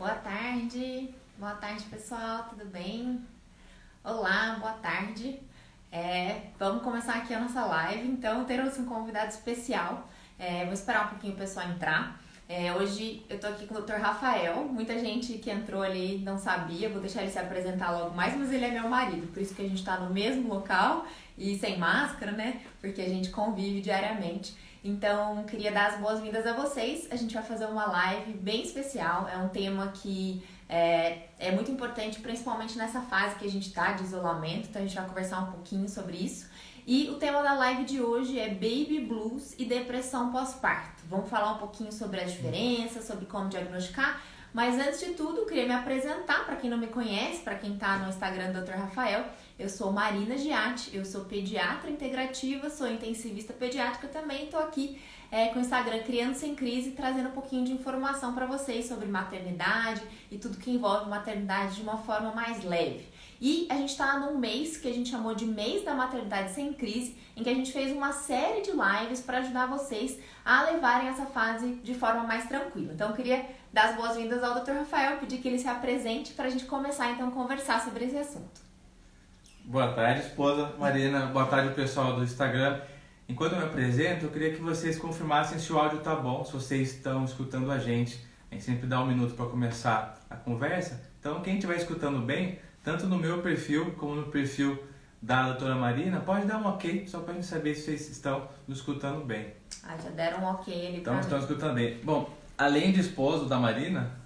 Boa tarde pessoal, tudo bem? Olá, boa tarde. Vamos começar aqui a nossa live, então teremos um convidado especial. Vou esperar um pouquinho o pessoal entrar. Hoje eu tô aqui com o Dr. Rafael, muita gente que entrou ali não sabia, vou deixar ele se apresentar logo mais, mas ele é meu marido, por isso que a gente tá no mesmo local e sem máscara, né? Porque a gente convive diariamente. Então, queria dar as boas-vindas a vocês. A gente vai fazer uma live bem especial. É um tema que é muito importante, principalmente nessa fase que a gente está de isolamento. Então, a gente vai conversar um pouquinho sobre isso. E o tema da live de hoje é Baby Blues e depressão pós-parto. Vamos falar um pouquinho sobre as diferenças, sobre como diagnosticar. Mas antes de tudo, eu queria me apresentar para quem não me conhece, para quem está no Instagram do Dr. Rafael. Eu sou Marina Giatti, eu sou pediatra integrativa, sou intensivista pediátrica também. Estou aqui com o Instagram Criando Sem Crise, trazendo um pouquinho de informação para vocês sobre maternidade e tudo que envolve maternidade de uma forma mais leve. E a gente está num mês que a gente chamou de Mês da Maternidade Sem Crise, em que a gente fez uma série de lives para ajudar vocês a levarem essa fase de forma mais tranquila. Então eu queria dar as boas-vindas ao Dr. Rafael, pedir que ele se apresente para a gente começar então a conversar sobre esse assunto. Boa tarde, esposa Marina. Boa tarde, pessoal do Instagram. Enquanto eu me apresento, eu queria que vocês confirmassem se o áudio tá bom, se vocês estão escutando a gente. A gente sempre dá um minuto para começar a conversa. Então, quem estiver escutando bem, tanto no meu perfil como no perfil da doutora Marina, pode dar um ok, só para a gente saber se vocês estão nos escutando bem. Já deram um ok ali então, para estão escutando bem. Bom, além de esposo da Marina,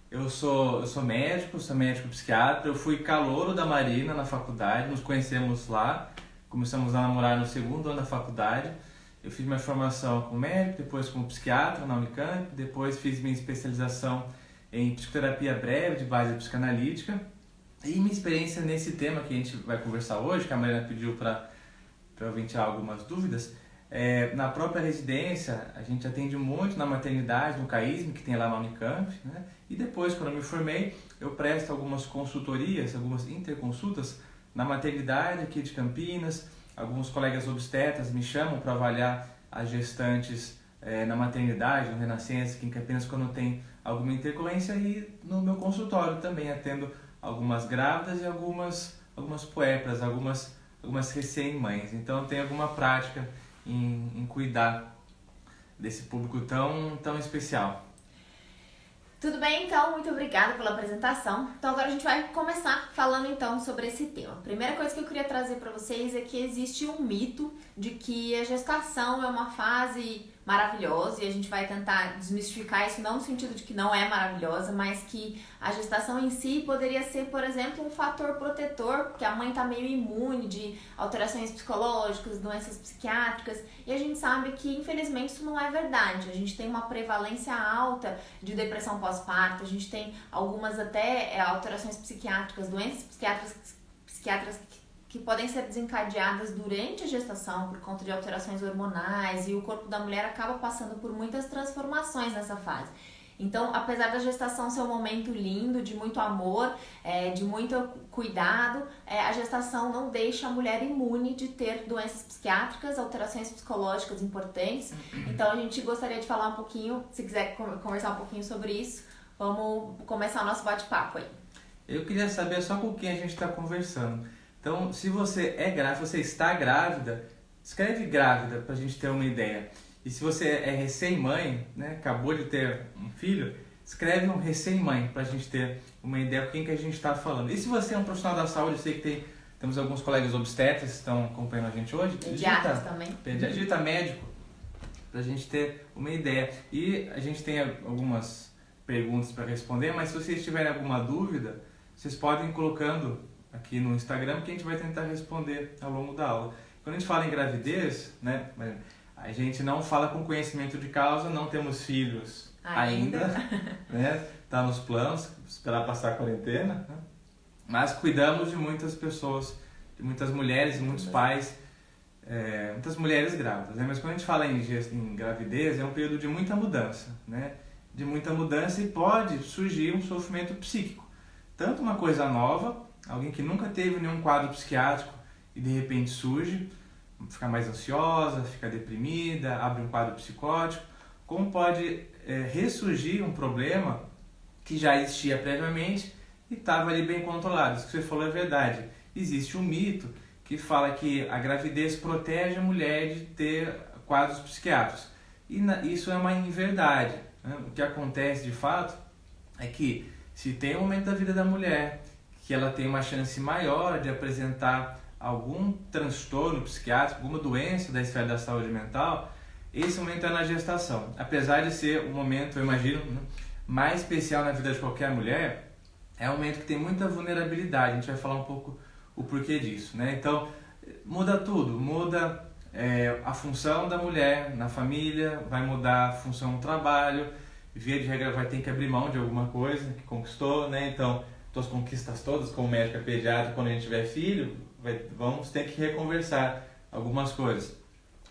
eu sou médico psiquiatra, eu fui calouro da Marina na faculdade, nos conhecemos lá, começamos a namorar no segundo ano da faculdade. Eu fiz minha formação como médico, depois como psiquiatra na Unicamp, depois fiz minha especialização em psicoterapia breve de base psicanalítica. E minha experiência nesse tema que a gente vai conversar hoje, que a Marina pediu para eu ventilar algumas dúvidas, na própria residência, a gente atende muito na maternidade, no CAISM, que tem lá na Unicamp, né? E depois, quando eu me formei, eu presto algumas consultorias, algumas interconsultas na maternidade aqui de Campinas. Alguns colegas obstetras me chamam para avaliar as gestantes na maternidade, no Renascença, aqui em Campinas, quando tem alguma intercorrência. E no meu consultório também atendo algumas grávidas e algumas puérperas, algumas recém-mães. Então eu tenho alguma prática em cuidar desse público tão especial. Tudo bem, então, muito obrigada pela apresentação. Então agora a gente vai começar falando então sobre esse tema. A primeira coisa que eu queria trazer para vocês é que existe um mito de que a gestação é uma fase maravilhosa, e a gente vai tentar desmistificar isso, não no sentido de que não é maravilhosa, mas que a gestação em si poderia ser, por exemplo, um fator protetor, porque a mãe está meio imune de alterações psicológicas, doenças psiquiátricas, e a gente sabe que infelizmente isso não é verdade. A gente tem uma prevalência alta de depressão pós-parto, a gente tem algumas até alterações psiquiátricas, doenças psiquiátricas que podem ser desencadeadas durante a gestação por conta de alterações hormonais, e o corpo da mulher acaba passando por muitas transformações nessa fase. Então, apesar da gestação ser um momento lindo, de muito amor, de muito cuidado, a gestação não deixa a mulher imune de ter doenças psiquiátricas, alterações psicológicas importantes. Então, a gente gostaria de falar um pouquinho, se quiser conversar um pouquinho sobre isso, vamos começar o nosso bate-papo aí. Eu queria saber só com quem a gente está conversando. Então, se você é grávida, se você está grávida, escreve grávida para a gente ter uma ideia. E se você é recém-mãe, né, acabou de ter um filho, escreve um recém-mãe para a gente ter uma ideia com quem que a gente está falando. E se você é um profissional da saúde, eu sei que temos alguns colegas obstetras que estão acompanhando a gente hoje. Pediatras também. Digita médico, para a gente ter uma ideia. E a gente tem algumas perguntas para responder, mas se vocês tiverem alguma dúvida, vocês podem ir colocando aqui no Instagram, que a gente vai tentar responder ao longo da aula. Quando a gente fala em gravidez, né, a gente não fala com conhecimento de causa, não temos filhos ainda né, tá nos planos, esperar passar a quarentena, né? Mas cuidamos de muitas pessoas, de muitas mulheres, muitos pais, muitas mulheres grávidas, né? Mas quando a gente fala em gravidez, é um período de muita mudança, né? De muita mudança, e pode surgir um sofrimento psíquico, tanto uma coisa nova, alguém que nunca teve nenhum quadro psiquiátrico e de repente surge, fica mais ansiosa, fica deprimida, abre um quadro psicótico, como pode ressurgir um problema que já existia previamente e estava ali bem controlado. Isso que você falou é verdade. Existe um mito que fala que a gravidez protege a mulher de ter quadros psiquiátricos. E isso é uma inverdade, né? O que acontece de fato é que se tem um momento da vida da mulher que ela tem uma chance maior de apresentar algum transtorno psiquiátrico, alguma doença da esfera da saúde mental, esse momento é na gestação. Apesar de ser um momento, eu imagino, né, mais especial na vida de qualquer mulher, é um momento que tem muita vulnerabilidade. A gente vai falar um pouco o porquê disso, né? Então, muda tudo, muda a função da mulher na família, vai mudar a função no trabalho, via de regra vai ter que abrir mão de alguma coisa que conquistou, né? Então, as conquistas todas, como médica pediatra, quando a gente tiver filho, vamos ter que reconversar algumas coisas.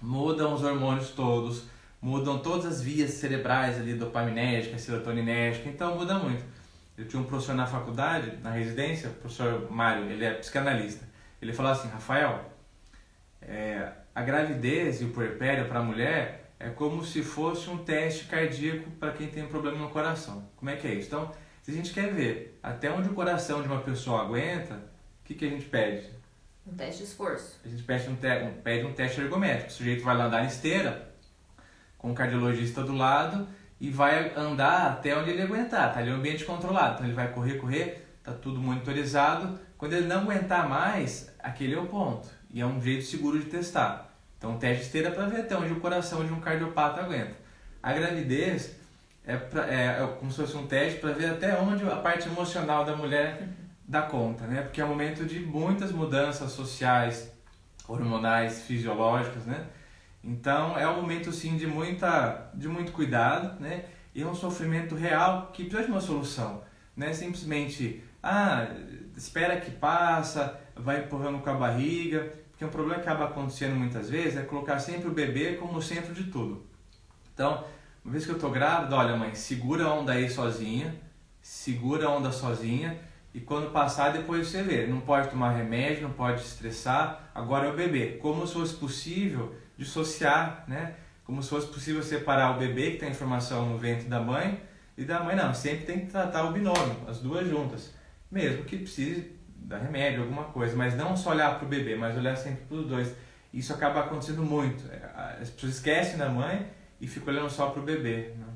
Mudam os hormônios todos, mudam todas as vias cerebrais ali, dopaminérgica, serotoninérgica, então muda muito. Eu tinha um professor na faculdade, na residência, o professor Mário, ele é psicanalista. Ele falou assim: Rafael, a gravidez e o puerpério para a mulher é como se fosse um teste cardíaco para quem tem problema no coração. Como é que é isso? Então, se a gente quer ver até onde o coração de uma pessoa aguenta, o que a gente pede? Um teste de esforço. A gente pede um teste ergométrico. O sujeito vai lá andar em esteira, com o cardiologista do lado, e vai andar até onde ele aguentar. Tá ali no ambiente controlado. Então ele vai correr, tá tudo monitorizado. Quando ele não aguentar mais, aquele é o ponto. E é um jeito seguro de testar. Então o teste de esteira é para ver até onde o coração de um cardiopata aguenta. A gravidez é como se fosse um teste para ver até onde a parte emocional da mulher dá conta, né? Porque é um momento de muitas mudanças sociais, hormonais, fisiológicas, né? Então é um momento sim de muito cuidado, né? E é um sofrimento real que precisa de uma solução, não é simplesmente espera que passa, vai empurrando com a barriga, porque um problema que acaba acontecendo muitas vezes é colocar sempre o bebê como o centro de tudo. Então, uma vez que eu tô grávida, olha mãe, segura a onda aí sozinha, segura a onda sozinha, e quando passar depois você vê, não pode tomar remédio, não pode estressar, agora é o bebê. Como se fosse possível dissociar, né? Como se fosse possível separar o bebê que tem informação no ventre da mãe e da mãe não, sempre tem que tratar o binômio, as duas juntas, mesmo que precise dar remédio, alguma coisa, mas não só olhar para o bebê, mas olhar sempre para os dois. Isso acaba acontecendo muito, as pessoas esquecem da mãe e ficam olhando só para o bebê, né?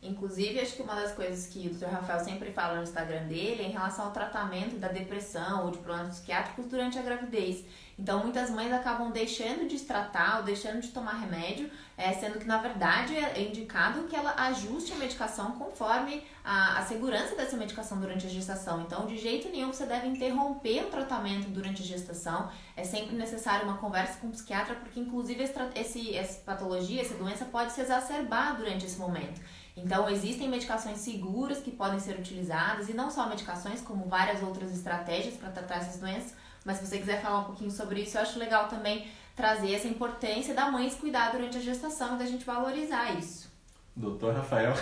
Inclusive, acho que uma das coisas que o Dr. Rafael sempre fala no Instagram dele é em relação ao tratamento da depressão ou de problemas psiquiátricos durante a gravidez. Então, muitas mães acabam deixando de se tratar ou deixando de tomar remédio, sendo que, na verdade, é indicado que ela ajuste a medicação conforme a segurança dessa medicação durante a gestação. Então, de jeito nenhum, você deve interromper o tratamento durante a gestação. É sempre necessário uma conversa com o psiquiatra, porque, inclusive, essa patologia, essa doença pode se exacerbar durante esse momento. Então, existem medicações seguras que podem ser utilizadas, e não só medicações, como várias outras estratégias para tratar essas doenças. Mas se você quiser falar um pouquinho sobre isso, eu acho legal também trazer essa importância da mãe se cuidar durante a gestação e da gente valorizar isso. Doutor Rafael.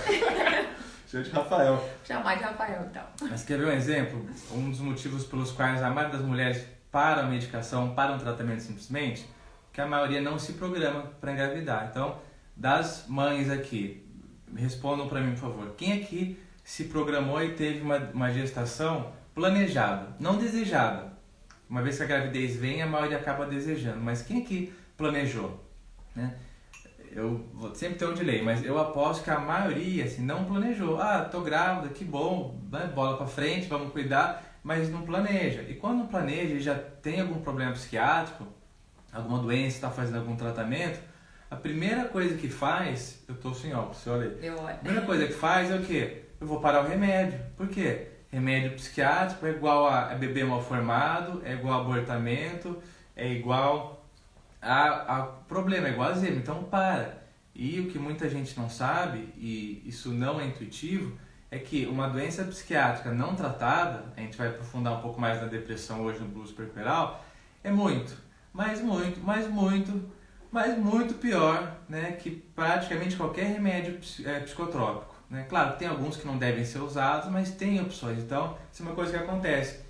Cheio de Rafael. Chamar de Rafael, então. Mas quer ver um exemplo? Um dos motivos pelos quais a maioria das mulheres param a medicação, param o tratamento simplesmente, que a maioria não se programa para engravidar. Então, das mães aqui, respondam para mim, por favor. Quem aqui se programou e teve uma gestação planejada, não desejada? Uma vez que a gravidez vem, a maioria acaba desejando. Mas quem aqui planejou? Né? Eu vou sempre ter um delay, mas eu aposto que a maioria assim, não planejou. Tô grávida, que bom, né? Bola pra frente, vamos cuidar, mas não planeja. E quando não planeja e já tem algum problema psiquiátrico, alguma doença, está fazendo algum tratamento, a primeira coisa que faz, eu tô sem óculos, você olha aí. A primeira coisa que faz é o quê? Eu vou parar o remédio. Por quê? Remédio psiquiátrico é igual a bebê mal formado, é igual a abortamento, é igual a problema, é igual a zema. Então para. E o que muita gente não sabe, e isso não é intuitivo, é que uma doença psiquiátrica não tratada, a gente vai aprofundar um pouco mais na depressão hoje no blues puerperal, é muito pior, né, que praticamente qualquer remédio psicotrópico. Né? Claro, tem alguns que não devem ser usados, mas tem opções. Então, isso é uma coisa que acontece.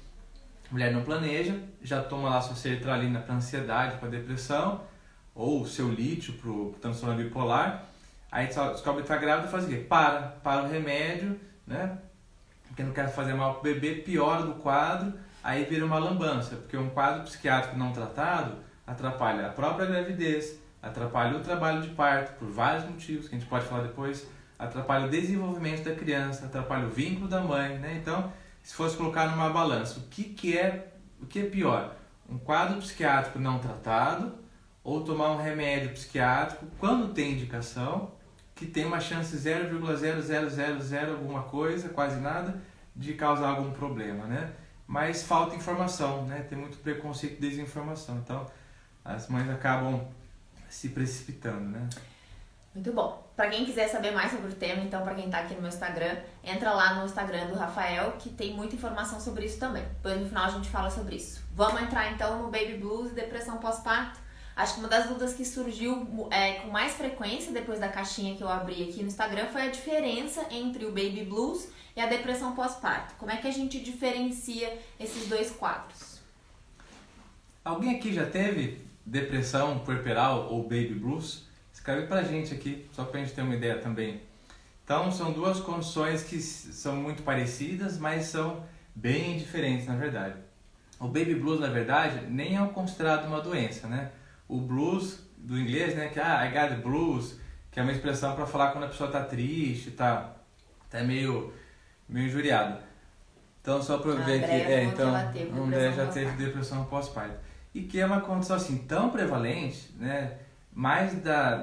A mulher não planeja, já toma lá sua sertralina para ansiedade, para depressão, ou seu lítio para o transtorno bipolar. Aí descobre que está grávida e faz o quê? Para o remédio, né? porque não quer fazer mal para o bebê, piora do quadro, aí vira uma lambança, porque um quadro psiquiátrico não tratado atrapalha a própria gravidez, atrapalha o trabalho de parto, por vários motivos que a gente pode falar depois, atrapalha o desenvolvimento da criança, atrapalha o vínculo da mãe, né? Então, se fosse colocar numa balança, o que é pior? Um quadro psiquiátrico não tratado ou tomar um remédio psiquiátrico quando tem indicação, que tem uma chance 0,0000 alguma coisa, quase nada, de causar algum problema, né? Mas falta informação, né? Tem muito preconceito e desinformação, então as mães acabam se precipitando, né? Muito bom. Para quem quiser saber mais sobre o tema, então, para quem tá aqui no meu Instagram, entra lá no Instagram do Rafael, que tem muita informação sobre isso também. Depois, no final, a gente fala sobre isso. Vamos entrar, então, no Baby Blues e depressão pós-parto. Acho que uma das dúvidas que surgiu com mais frequência depois da caixinha que eu abri aqui no Instagram foi a diferença entre o Baby Blues e a depressão pós-parto. Como é que a gente diferencia esses dois quadros? Alguém aqui já teve depressão puerperal ou Baby Blues? Escreve pra gente aqui, só pra gente ter uma ideia também. Então, são duas condições que são muito parecidas, mas são bem diferentes, na verdade. O Baby Blues, na verdade, nem é considerado uma doença, né? O blues do inglês, né, que I got the blues, que é uma expressão para falar quando a pessoa tá triste, tá meio injuriada. Então, só para eu ver aqui, então, a Andréia já teve depressão pós-parto. E que é uma condição assim tão prevalente, né? Mais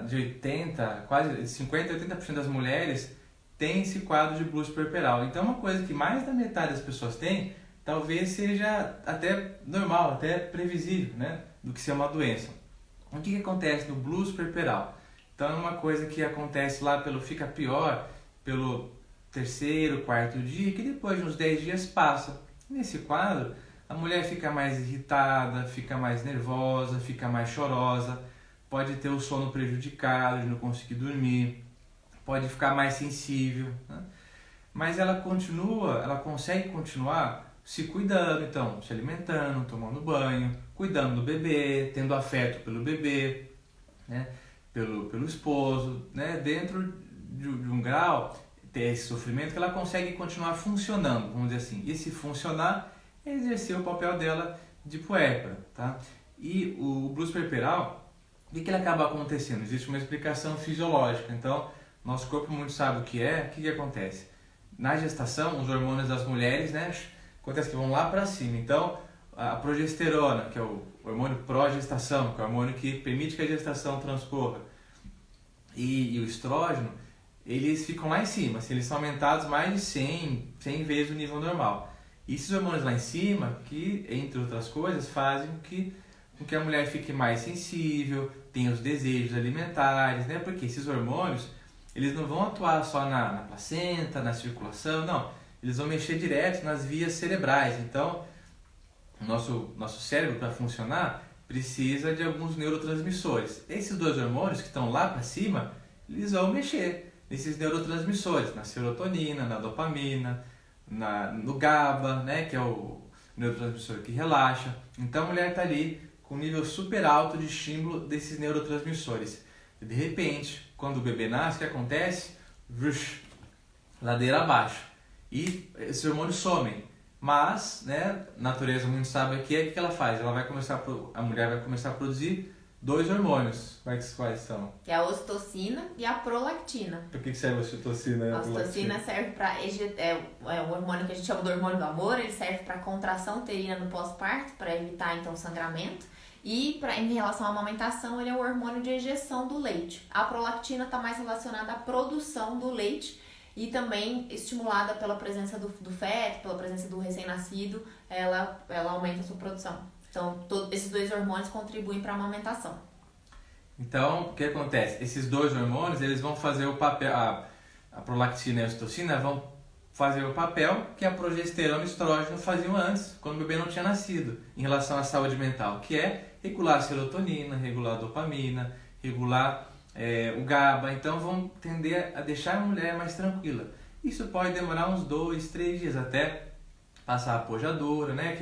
de 80, quase 50, 80% das mulheres têm esse quadro de blues puerperal. Então, uma coisa que mais da metade das pessoas tem, talvez seja até normal, até previsível, né, do que ser uma doença. O que acontece no blues puerperal? Então, é uma coisa que acontece lá fica pior pelo terceiro, quarto dia, que depois de uns 10 dias passa. Nesse quadro, a mulher fica mais irritada, fica mais nervosa, fica mais chorosa, pode ter o sono prejudicado, de não conseguir dormir, pode ficar mais sensível, né? Mas ela consegue continuar se cuidando, então, se alimentando, tomando banho, cuidando do bebê, tendo afeto pelo bebê, né? pelo esposo, né? Dentro de um grau, ter esse sofrimento que ela consegue continuar funcionando, vamos dizer assim. E se funcionar, é exercer o papel dela de puérpera, tá? E o blues puerperal, o que ele acaba acontecendo? Existe uma explicação fisiológica, então, nosso corpo muito sabe o que acontece? Na gestação, os hormônios das mulheres, né, acontece que vão lá para cima. Então, a progesterona, que é o hormônio pró-gestação, que é o hormônio que permite que a gestação transcorra, e o estrógeno, eles ficam lá em cima, assim, eles são aumentados mais de 100 vezes o nível normal. E esses hormônios lá em cima, que, entre outras coisas, fazem com que a mulher fique mais sensível, tenha os desejos alimentares, né? Porque esses hormônios, eles não vão atuar só na placenta, na circulação, não. Eles vão mexer direto nas vias cerebrais. Então, o nosso cérebro, para funcionar, precisa de alguns neurotransmissores. Esses dois hormônios que estão lá para cima, eles vão mexer nesses neurotransmissores, na serotonina, na dopamina, no GABA, né, que é o neurotransmissor que relaxa. Então, a mulher está ali com um nível super alto de estímulo desses neurotransmissores. E, de repente, quando o bebê nasce, o que acontece? Ladeira abaixo. E esses hormônios somem. Mas, né, a natureza muito sábia aqui, o que ela faz? A mulher vai começar a produzir dois hormônios. Quais são? Que é a ocitocina e a prolactina. Por que serve a ocitocina e a prolactina? A ocitocina serve para... É o hormônio que a gente chama do hormônio do amor. Ele serve para contração uterina no pós-parto, para evitar, então, sangramento. E em relação à amamentação, ele é o hormônio de ejeção do leite. A prolactina está mais relacionada à produção do leite e também estimulada pela presença do feto, pela presença do recém-nascido, ela aumenta a sua produção. Então, esses dois hormônios contribuem para a amamentação. Então, o que acontece? Esses dois hormônios, eles vão fazer o papel, a prolactina e a ocitocina vão fazer o papel que a progesterona e o estrógeno faziam antes, quando o bebê não tinha nascido, em relação à saúde mental, que é regular a serotonina, regular a dopamina, regular o GABA. Então, vão tender a deixar a mulher mais tranquila. Isso pode demorar uns 2, 3 dias até passar a pojadura, né?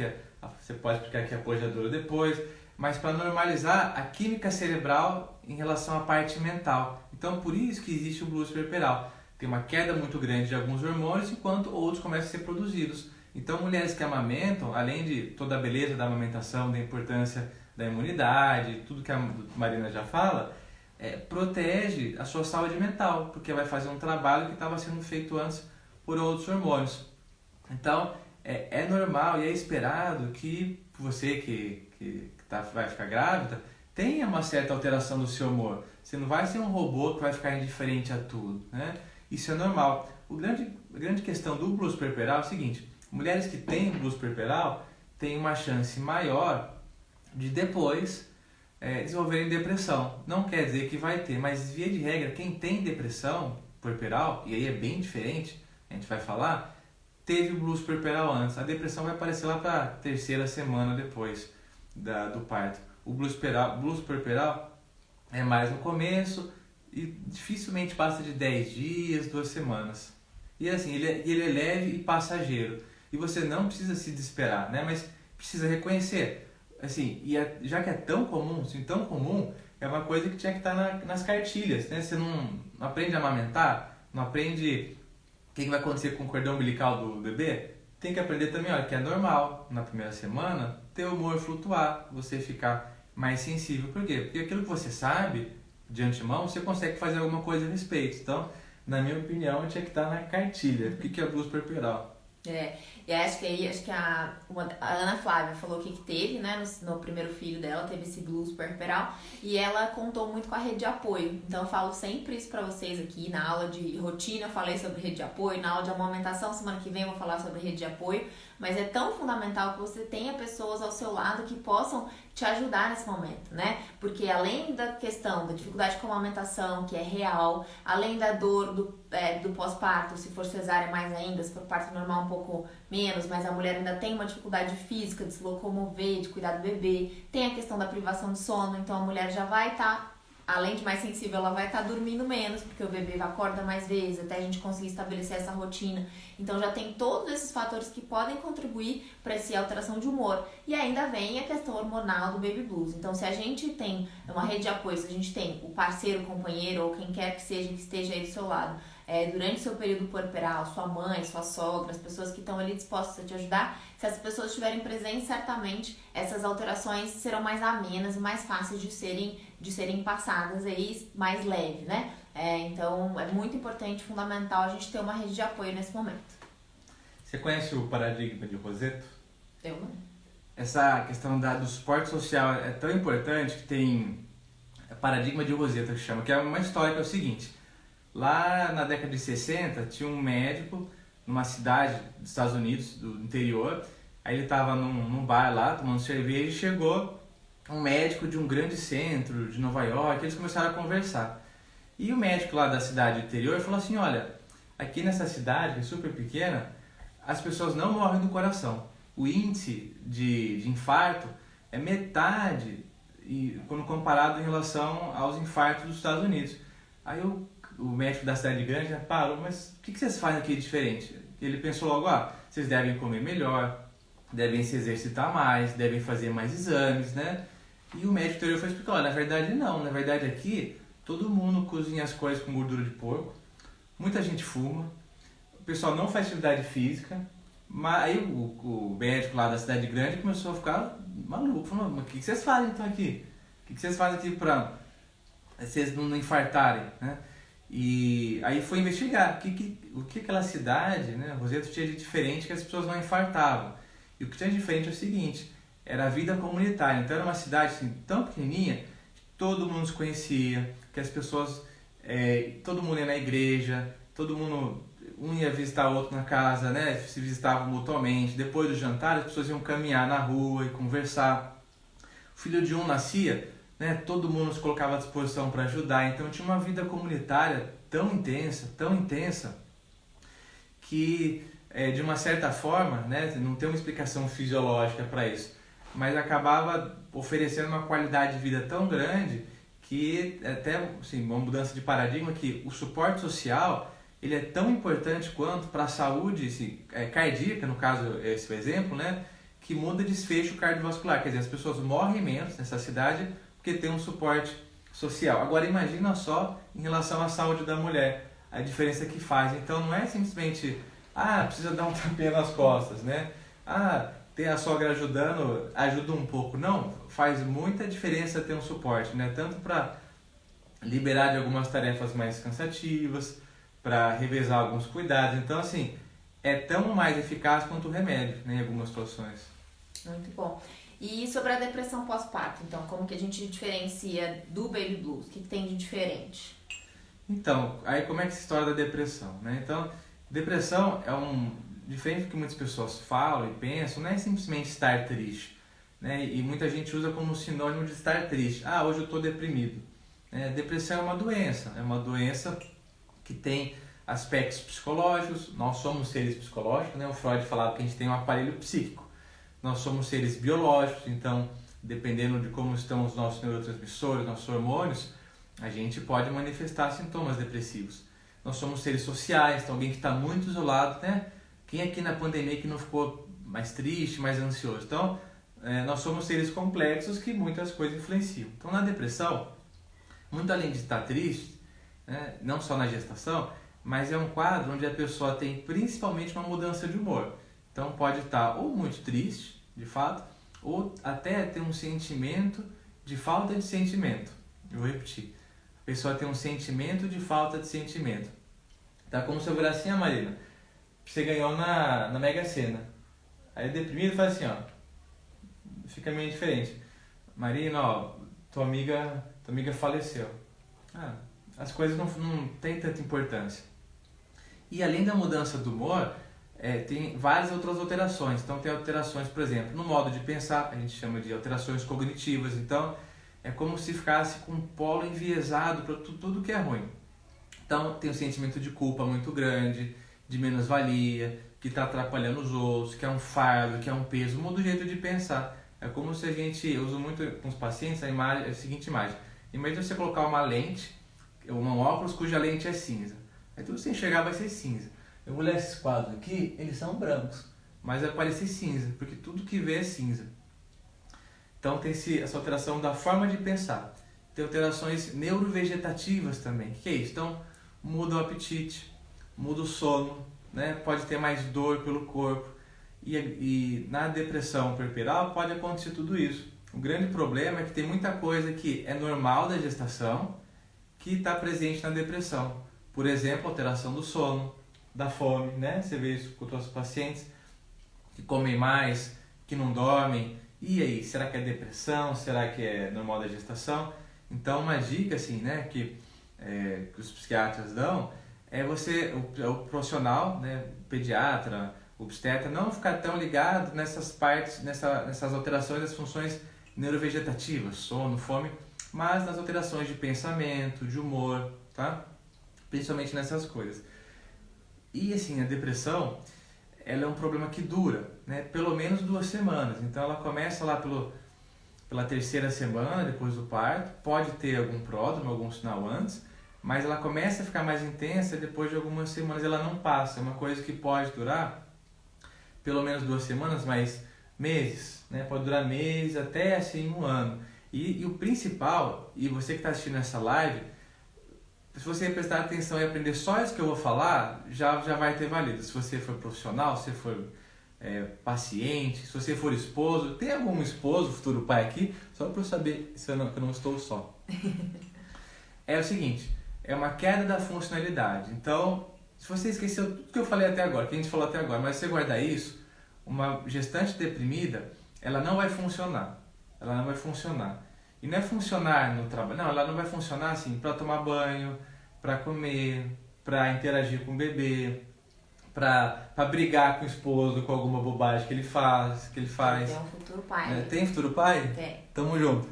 Você pode explicar que é a pojadura depois, mas para normalizar a química cerebral em relação à parte mental. Então, por isso que existe o blues puerperal. tem uma queda muito grande de alguns hormônios, enquanto outros começam a ser produzidos. Então, mulheres que amamentam, além de toda a beleza da amamentação, da importância da imunidade, tudo que a Marina já fala, protege a sua saúde mental, porque vai fazer um trabalho que estava sendo feito antes por outros hormônios. Então, é normal e é esperado que você vai ficar grávida tenha uma certa alteração do seu humor. Você não vai ser um robô que vai ficar indiferente a tudo, né? Isso é normal. A grande questão do blues puerperal é o seguinte: mulheres que têm blues puerperal têm uma chance maior de depois desenvolverem depressão. Não quer dizer que vai ter, mas via de regra, quem tem depressão puerperal, e aí é bem diferente, a gente vai falar, teve o blues puerperal antes. A depressão vai aparecer lá para a terceira semana depois do parto. O blues puerperal é mais no começo e dificilmente passa de 10 dias, 2 semanas. E assim, ele é leve e passageiro. E você não precisa se desesperar, né? Mas precisa reconhecer. Assim, já que é tão comum, assim, tão comum, é uma coisa que tinha que estar nas cartilhas, né? Você não aprende a amamentar, não aprende o que vai acontecer com o cordão umbilical do bebê. Tem que aprender também, olha, que é normal, na primeira semana, ter o humor flutuar, você ficar mais sensível. Por quê? Porque aquilo que você sabe, de antemão, você consegue fazer alguma coisa a respeito. Então, na minha opinião, tinha que estar na cartilha. O que é blues puerperal? E acho que a Ana Flávia falou que teve, né, no primeiro filho dela, teve esse blues puerperal, e ela contou muito com a rede de apoio. Então eu falo sempre isso pra vocês aqui, na aula de rotina eu falei sobre rede de apoio, na aula de amamentação, semana que vem eu vou falar sobre rede de apoio, mas é tão fundamental que você tenha pessoas ao seu lado que possam te ajudar nesse momento, né? Porque além da questão da dificuldade com a amamentação, que é real, além da dor do pós-parto, se for cesárea mais ainda, se for parto normal um pouco menos, mas a mulher ainda tem uma dificuldade física de se locomover, de cuidar do bebê, tem a questão da privação de sono, então a mulher já vai estar, além de mais sensível, ela vai estar dormindo menos, porque o bebê acorda mais vezes, até a gente conseguir estabelecer essa rotina. Então já tem todos esses fatores que podem contribuir para essa alteração de humor. E ainda vem a questão hormonal do baby blues. Então se a gente tem uma rede de apoio, se a gente tem o parceiro, o companheiro ou quem quer que seja que esteja aí do seu lado, durante o seu período puerperal, sua mãe, sua sogra, as pessoas que estão ali dispostas a te ajudar, se as pessoas estiverem presentes, certamente essas alterações serão mais amenas e mais fáceis de serem passadas aí, mais leve, né? Então é muito importante, fundamental a gente ter uma rede de apoio nesse momento. Você conhece o paradigma de Rossetto? Eu não. Essa questão do suporte social é tão importante que tem paradigma de Rossetto que chama, que é uma história que é o seguinte: lá na década de 60 tinha um médico numa cidade dos Estados Unidos, do interior. Aí ele estava num bar lá tomando cerveja e chegou um médico de um grande centro de Nova York. Eles começaram a conversar. E o médico lá da cidade interior falou assim: olha, aqui nessa cidade, que é super pequena, as pessoas não morrem do coração. O índice de infarto é metade quando comparado em relação aos infartos dos Estados Unidos. Aí o médico da cidade grande parou: mas o que vocês fazem aqui de diferente? Ele pensou logo: vocês devem comer melhor, devem se exercitar mais, devem fazer mais exames, né? E o médico interior foi explicar: na verdade não, na verdade aqui todo mundo cozinha as coisas com gordura de porco, muita gente fuma, o pessoal não faz atividade física. Mas aí o médico lá da cidade grande começou a ficar maluco, falou: mas o que vocês fazem então aqui? O que vocês fazem aqui para vocês não infartarem, né? E aí foi investigar o que aquela cidade, né, Rossetto, tinha de diferente que as pessoas não infartavam. E o que tinha de diferente é o seguinte: era a vida comunitária. Então era uma cidade assim, tão pequenininha que todo mundo se conhecia, que as pessoas, todo mundo ia na igreja, todo mundo, um ia visitar o outro na casa, né, se visitavam mutuamente. Depois do jantar as pessoas iam caminhar na rua e conversar. O filho de um nascia, né, todo mundo se colocava à disposição para ajudar. Então tinha uma vida comunitária tão intensa, que de uma certa forma, né, não tem uma explicação fisiológica para isso, mas acabava oferecendo uma qualidade de vida tão grande que até assim, uma mudança de paradigma, que o suporte social ele é tão importante quanto para a saúde cardíaca, no caso esse é o exemplo, né, que muda desfecho cardiovascular. Quer dizer, as pessoas morrem menos nessa cidade porque tem um suporte social. Agora imagina só em relação à saúde da mulher. a diferença que faz. Então não é simplesmente, precisa dar um tapinha nas costas, né? Ter a sogra ajudando, ajuda um pouco. Não, faz muita diferença ter um suporte, né? Tanto para liberar de algumas tarefas mais cansativas, para revezar alguns cuidados. Então, assim, é tão mais eficaz quanto o remédio, né, em algumas situações. Muito bom. E sobre a depressão pós-parto, então, como que a gente diferencia do baby blues? O que tem de diferente? Então, aí como é que se história da depressão, né? Então, depressão diferente do que muitas pessoas falam e pensam, não é simplesmente estar triste, né? E muita gente usa como sinônimo de estar triste. Hoje eu estou deprimido. Depressão é uma doença que tem aspectos psicológicos. Nós somos seres psicológicos, né? O Freud falava que a gente tem um aparelho psíquico. Nós somos seres biológicos, então, dependendo de como estão os nossos neurotransmissores, nossos hormônios, a gente pode manifestar sintomas depressivos. Nós somos seres sociais, então alguém que está muito isolado, né? Quem aqui na pandemia que não ficou mais triste, mais ansioso? Então, nós somos seres complexos que muitas coisas influenciam. Então, na depressão, muito além de estar triste, né? Não só na gestação, mas é um quadro onde a pessoa tem principalmente uma mudança de humor. Então, pode estar ou muito triste, de fato, ou até ter um sentimento de falta de sentimento. Eu vou repetir. A pessoa tem um sentimento de falta de sentimento. Tá como se eu virasse assim, Marina, você ganhou na Mega Sena. Aí deprimido faz assim, fica meio diferente. Marina, tua amiga faleceu. As coisas não têm tanta importância. E além da mudança do humor, tem várias outras alterações. Então tem alterações, por exemplo, no modo de pensar, a gente chama de alterações cognitivas. Então é como se ficasse com um polo enviesado para tudo que é ruim. Então tem um sentimento de culpa muito grande, de menos-valia, que está atrapalhando os outros, que é um fardo, que é um peso, muda o jeito de pensar. É como se a gente, eu uso muito com os pacientes a seguinte imagem. Imagina você colocar uma lente, um óculos cuja lente é cinza. Aí tudo que você enxergar vai ser cinza. Eu vou olhar esses quadros aqui, eles são brancos, mas vai parecer cinza, porque tudo que vê é cinza. Então tem essa alteração da forma de pensar. Tem alterações neurovegetativas também. O que é isso? Então muda o apetite, muda o sono, né? Pode ter mais dor pelo corpo. E na depressão puerperal pode acontecer tudo isso. O grande problema é que tem muita coisa que é normal da gestação que está presente na depressão. Por exemplo, alteração do sono, da fome, né? Você vê isso com os pacientes que comem mais, que não dormem. E aí, será que é depressão? Será que é normal da gestação? Então, uma dica assim, né, que os psiquiatras dão é o profissional, né, pediatra, obstetra, não ficar tão ligado nessas partes, nessas alterações das funções neurovegetativas, sono, fome, mas nas alterações de pensamento, de humor, tá? Principalmente nessas coisas. E assim, a depressão, ela é um problema que dura, né, pelo menos 2 semanas. Então ela começa lá pela 3ª semana, depois do parto, pode ter algum pródromo, algum sinal antes, mas ela começa a ficar mais intensa depois de algumas semanas, ela não passa. É uma coisa que pode durar pelo menos 2 semanas, mas meses, né? Pode durar meses, até assim 1 ano. E o principal, e você que está assistindo essa live, se você prestar atenção e aprender só isso que eu vou falar, já vai ter valido. Se você for profissional, se você for paciente, se você for esposo, tem algum esposo, futuro pai aqui, só para eu saber que eu não estou só. É o seguinte, é uma queda da funcionalidade. Então, se você esqueceu tudo que eu falei até agora, que a gente falou até agora, mas se você guardar isso, uma gestante deprimida, ela não vai funcionar. Ela não vai funcionar. E não é funcionar no trabalho, não, ela não vai funcionar assim para tomar banho, para comer, para interagir com o bebê, para brigar com o esposo com alguma bobagem que ele faz. Tem um futuro pai. Tem futuro pai? Tem. Tamo junto.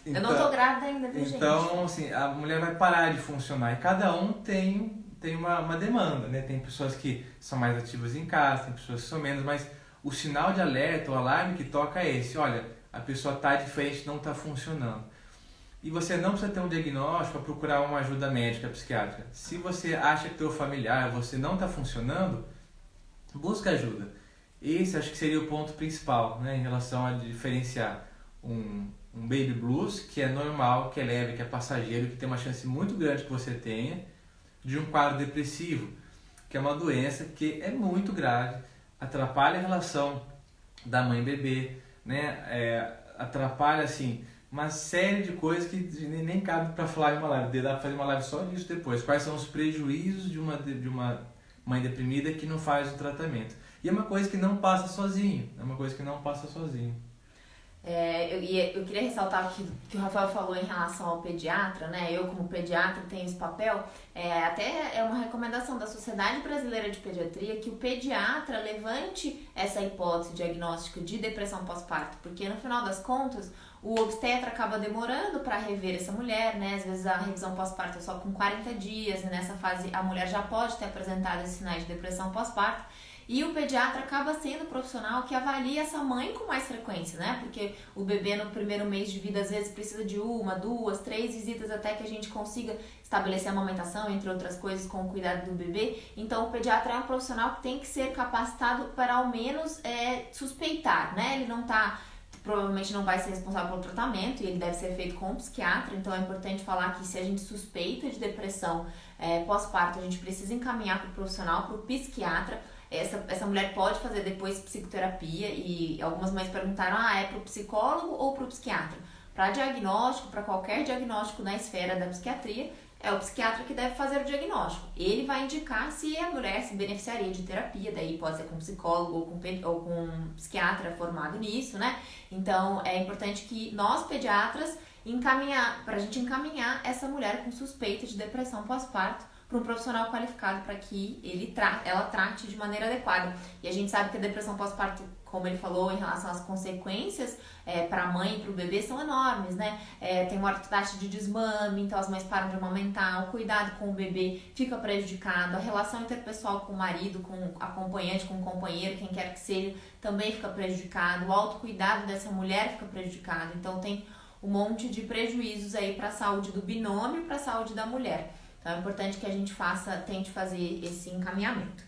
Eu não tô grávida ainda, viu, gente? Então, assim, a mulher vai parar de funcionar e cada um tem uma demanda, né? Tem pessoas que são mais ativas em casa, tem pessoas que são menos, mas o sinal de alerta, o alarme que toca é esse, olha, a pessoa está diferente, não está funcionando. E você não precisa ter um diagnóstico para procurar uma ajuda médica, psiquiátrica. Se você acha que teu familiar, você não está funcionando, busca ajuda. Esse acho que seria o ponto principal, né, em relação a diferenciar um baby blues, que é normal, que é leve, que é passageiro, que tem uma chance muito grande que você tenha, de um quadro depressivo, que é uma doença que é muito grave, atrapalha a relação da mãe e bebê, né? Atrapalha assim uma série de coisas que nem cabe para falar em uma live. Dá para fazer uma live só disso depois. Quais são os prejuízos de uma mãe deprimida que não faz o tratamento? E é uma coisa que não passa sozinho. Eu queria ressaltar o que o Rafael falou em relação ao pediatra, né? Eu, como pediatra, tenho esse papel. Até é uma recomendação da Sociedade Brasileira de Pediatria que o pediatra levante essa hipótese diagnóstica de depressão pós-parto, porque no final das contas, o obstetra acaba demorando para rever essa mulher, né? Às vezes a revisão pós-parto é só com 40 dias, e nessa fase a mulher já pode ter apresentado esses sinais de depressão pós-parto. E o pediatra acaba sendo o profissional que avalia essa mãe com mais frequência, né? Porque o bebê no primeiro mês de vida às vezes precisa de 1, 2, 3 visitas até que a gente consiga estabelecer a amamentação, entre outras coisas, com o cuidado do bebê. Então o pediatra é um profissional que tem que ser capacitado para ao menos suspeitar, né? Ele provavelmente não vai ser responsável pelo tratamento e ele deve ser feito com um psiquiatra, então é importante falar que se a gente suspeita de depressão pós-parto, a gente precisa encaminhar para o profissional, para o psiquiatra. Essa mulher pode fazer depois psicoterapia e algumas mães perguntaram, é para o psicólogo ou para o psiquiatra? Para diagnóstico, para qualquer diagnóstico na esfera da psiquiatria, é o psiquiatra que deve fazer o diagnóstico. Ele vai indicar se a mulher se beneficiaria de terapia, daí pode ser com psicólogo ou com um psiquiatra formado nisso, né? Então é importante que nós pediatras para a gente encaminhar essa mulher com suspeita de depressão pós-parto para um profissional qualificado para que ela trate de maneira adequada. E a gente sabe que a depressão pós-parto, como ele falou, em relação às consequências para a mãe e para o bebê são enormes, né? Tem uma alta taxa de desmame, então as mães param de amamentar, o cuidado com o bebê fica prejudicado, a relação interpessoal com o marido, com o acompanhante, com o companheiro, quem quer que seja, também fica prejudicado, o autocuidado dessa mulher fica prejudicado. Então tem um monte de prejuízos aí para a saúde do binômio e para a saúde da mulher. Então é importante que a gente tente fazer esse encaminhamento.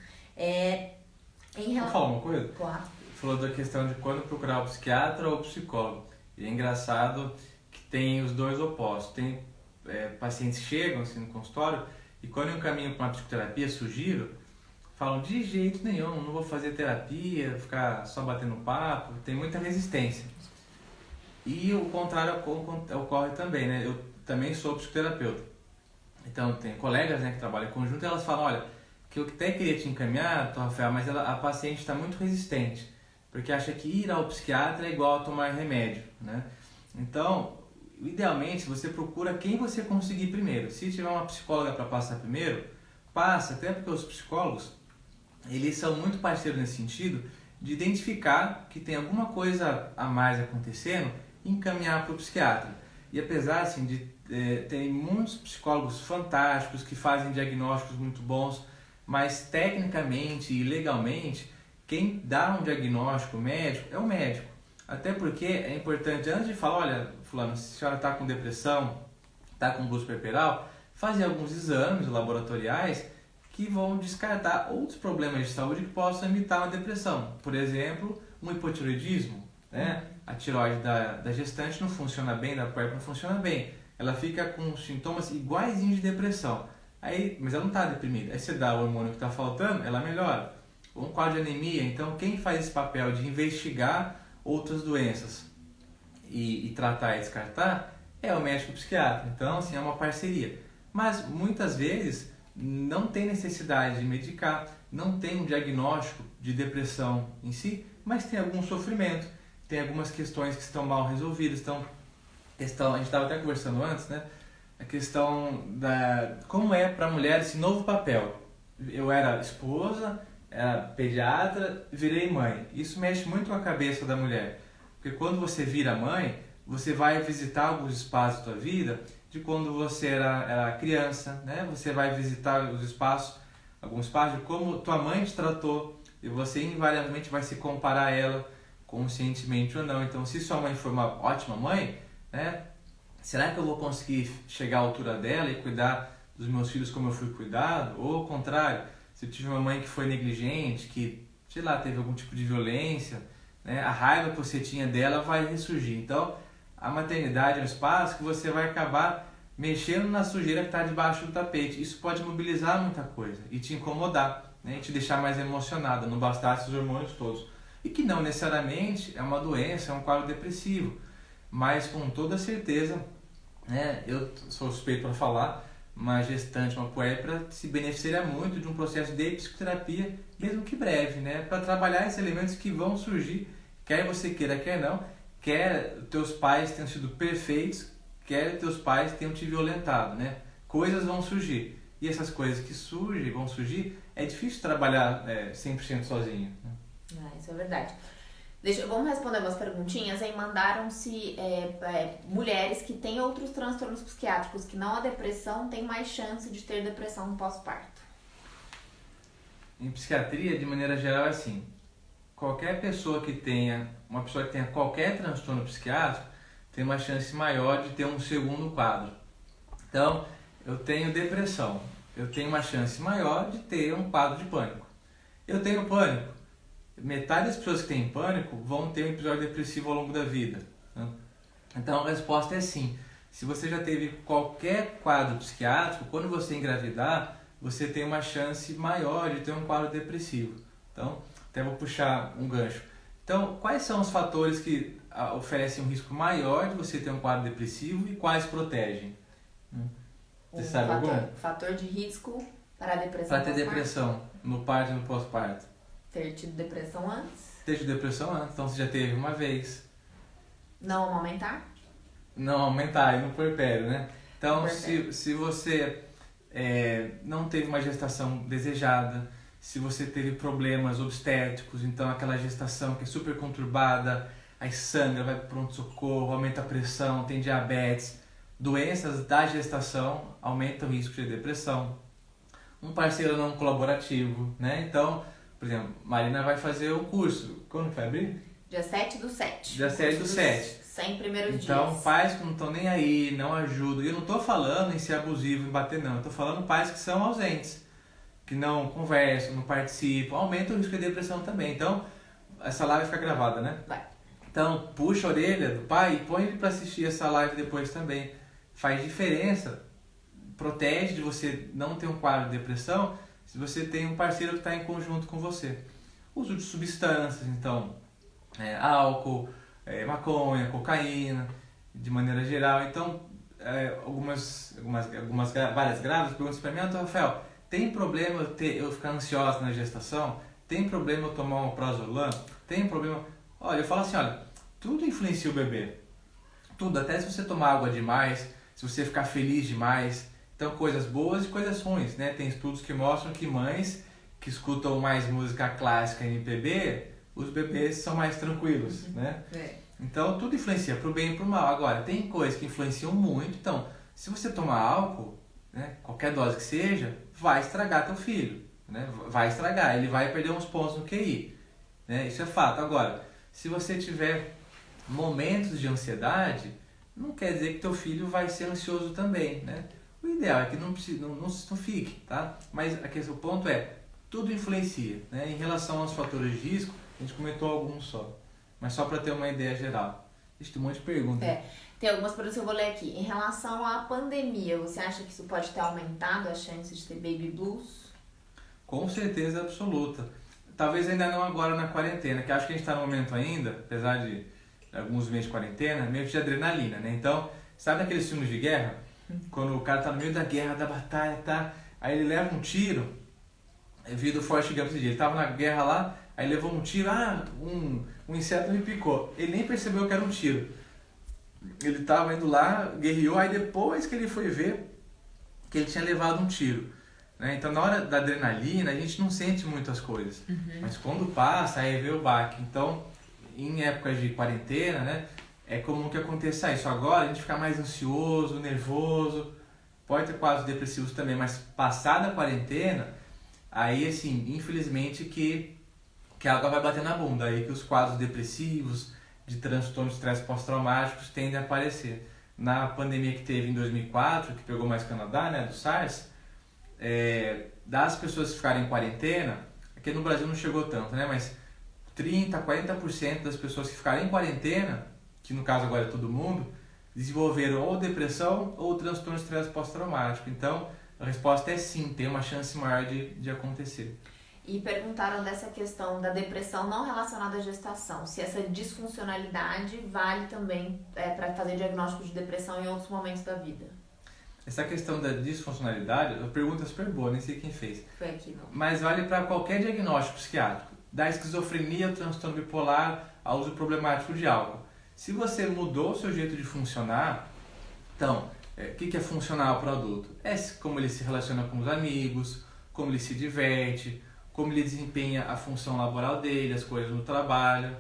Vou falar uma coisa? Claro. Falou da questão de quando procurar o psiquiatra ou o psicólogo. E é engraçado que tem os dois opostos. Tem pacientes que chegam assim, no consultório e quando eu encaminho para uma psicoterapia, falam de jeito nenhum, não vou fazer terapia, ficar só batendo papo, tem muita resistência. E o contrário ocorre também, né? Eu também sou psicoterapeuta. Então, tem colegas, né, que trabalham em conjunto e elas falam, olha, que eu até queria te encaminhar, Rafael, mas a paciente está muito resistente, porque acha que ir ao psiquiatra é igual a tomar remédio, né? Então, idealmente, você procura quem você conseguir primeiro. Se tiver uma psicóloga para passar primeiro, passa, até porque os psicólogos, eles são muito parceiros nesse sentido, de identificar que tem alguma coisa a mais acontecendo e encaminhar para o psiquiatra. E apesar assim, de tem muitos psicólogos fantásticos que fazem diagnósticos muito bons, mas tecnicamente e legalmente, quem dá um diagnóstico médico é o médico. Até porque é importante, antes de falar, olha, fulano, se a senhora está com depressão, está com blues puerperal, fazer alguns exames laboratoriais que vão descartar outros problemas de saúde que possam imitar uma depressão. Por exemplo, um hipotiroidismo, né? A tireoide da gestante não funciona bem, da puérpera não funciona bem. Ela fica com sintomas iguaizinhos de depressão. Mas ela não está deprimida. Aí você dá o hormônio que está faltando, ela melhora. Um quadro de anemia, então quem faz esse papel de investigar outras doenças e tratar e descartar é o médico psiquiatra. Então, assim, é uma parceria. Mas muitas vezes não tem necessidade de medicar, não tem um diagnóstico de depressão em si, mas tem algum sofrimento, tem algumas questões que estão mal resolvidas. Então, a gente estava até conversando antes, né? A questão da como é para a mulher esse novo papel. Eu era esposa, era pediatra, virei mãe. Isso mexe muito com a cabeça da mulher. Porque quando você vira mãe, você vai visitar alguns espaços da tua vida de quando você era criança, né? Você vai visitar os espaços, alguns espaços de como tua mãe te tratou e você invariavelmente vai se comparar a ela, conscientemente ou não. Então, se sua mãe for uma ótima mãe, né? Será que eu vou conseguir chegar à altura dela e cuidar dos meus filhos como eu fui cuidado? Ou ao contrário, se eu tive uma mãe que foi negligente, que, sei lá, teve algum tipo de violência, né? A raiva que você tinha dela vai ressurgir. Então, a maternidade é um espaço que você vai acabar mexendo na sujeira que está debaixo do tapete. Isso pode mobilizar muita coisa e te incomodar, né? E te deixar mais emocionada, não bastasse os hormônios todos. E que não necessariamente é uma doença, é um quadro depressivo, mas com toda certeza, né, eu sou suspeito para falar, uma gestante, uma puérpera se beneficiaria muito de um processo de psicoterapia, mesmo que breve, né, para trabalhar esses elementos que vão surgir, quer você queira, quer não, quer teus pais tenham sido perfeitos, quer teus pais tenham te violentado, né? Coisas vão surgir. E essas coisas que vão surgir, é difícil trabalhar 100% sozinho, né? Isso é verdade. Vamos responder umas perguntinhas. Aí mandaram-se mulheres que têm outros transtornos psiquiátricos que não a depressão têm mais chance de ter depressão no pós-parto. Em psiquiatria, de maneira geral, é assim. Qualquer pessoa que tenha qualquer transtorno psiquiátrico tem uma chance maior de ter um segundo quadro. Então, eu tenho depressão, eu tenho uma chance maior de ter um quadro de pânico. Eu tenho pânico. Metade das pessoas que têm pânico vão ter um episódio depressivo ao longo da vida, né? Então a resposta é sim. Se você já teve qualquer quadro psiquiátrico, quando você engravidar, você tem uma chance maior de ter um quadro depressivo. Então, até vou puxar um gancho. Então, quais são os fatores que oferecem um risco maior de você ter um quadro depressivo e quais protegem? Você sabe algum? Fator de risco para a depressão. Para ter depressão no parto e no pós-parto. Ter tido depressão antes. Ter tido depressão antes, então você já teve uma vez. Não amamentar? Não aumentar, e no puerpério, né? Então, se você não teve uma gestação desejada, se você teve problemas obstétricos, então aquela gestação que é super conturbada, aí sangra, vai para pronto-socorro, aumenta a pressão, tem diabetes, doenças da gestação aumentam o risco de depressão. Um parceiro não colaborativo, né? Então, por exemplo, Marina vai fazer o curso. Quando vai abrir? Dia 7/7. Dia 7/7. 100 primeiros dias. Então, pais que não estão nem aí, não ajudam. E eu não estou falando em ser abusivo, em bater, não. Eu estou falando pais que são ausentes, que não conversam, não participam. Aumenta o risco de depressão também. Então, essa live vai ficar gravada, né? Vai. Então, puxa a orelha do pai e põe ele para assistir essa live depois também. Faz diferença. Protege de você não ter um quadro de depressão se você tem um parceiro que está em conjunto com você. Uso de substâncias, então, álcool, maconha, cocaína, de maneira geral. Então, várias grávidas perguntam para mim: Rafael, tem problema eu ficar ansiosa na gestação? Tem problema eu tomar um prazolam? Tem problema? Olha, eu falo assim, tudo influencia o bebê. Tudo, até se você tomar água demais, se você ficar feliz demais. Então, coisas boas e coisas ruins, né? Tem estudos que mostram que mães que escutam mais música clássica e MPB, os bebês são mais tranquilos, né? Então, tudo influencia pro bem e pro mal. Agora, tem coisas que influenciam muito. Então, se você tomar álcool, né, qualquer dose que seja, vai estragar teu filho, né? Vai estragar, ele vai perder uns pontos no QI, né? Isso é fato. Agora, se você tiver momentos de ansiedade, não quer dizer que teu filho vai ser ansioso também, né? O ideal é que não fique, tá? Mas o ponto é, tudo influencia, né? Em relação aos fatores de risco, a gente comentou alguns só, mas só para ter uma ideia geral. Tem um monte de perguntas. Tem algumas perguntas que eu vou ler aqui. Em relação à pandemia, você acha que isso pode ter aumentado a chance de ter baby blues? Com certeza absoluta. Talvez ainda não agora na quarentena, que acho que a gente está no momento ainda, apesar de alguns meses de quarentena, meio que de adrenalina, né? Então, sabe aqueles filmes de guerra? Quando o cara tá no meio da guerra, da batalha, tá? Aí ele leva um tiro, vi do Forrest Gump esse dia, ele tava na guerra lá, aí levou um tiro, um inseto me picou. Ele nem percebeu que era um tiro. Ele tava indo lá, guerreou, aí depois que ele foi ver que ele tinha levado um tiro, né? Então na hora da adrenalina a gente não sente muito as coisas, mas quando passa, aí vê o baque. Então, em épocas de quarentena, né? É comum que aconteça isso. Agora a gente fica mais ansioso, nervoso, pode ter quadros depressivos também, mas passada a quarentena, aí assim, infelizmente que a água vai bater na bunda, aí que os quadros depressivos, de transtornos de estresse pós-traumáticos tendem a aparecer. Na pandemia que teve em 2004, que pegou mais Canadá, né, do SARS, das pessoas que ficaram em quarentena, aqui no Brasil não chegou tanto, né, mas 30%, 40% das pessoas que ficaram em quarentena, que no caso agora é todo mundo, desenvolveram ou depressão ou transtorno de estresse pós-traumático. Então, a resposta é sim, tem uma chance maior de acontecer. E perguntaram dessa questão da depressão não relacionada à gestação, se essa disfuncionalidade vale também para fazer diagnóstico de depressão em outros momentos da vida. Essa questão da disfuncionalidade, a pergunta é super boa, nem sei quem fez. Foi aqui, não. Mas vale para qualquer diagnóstico psiquiátrico, da esquizofrenia, transtorno bipolar, ao uso problemático de álcool. Se você mudou o seu jeito de funcionar, então, o que é funcional para o adulto? É como ele se relaciona com os amigos, como ele se diverte, como ele desempenha a função laboral dele, as coisas no trabalho.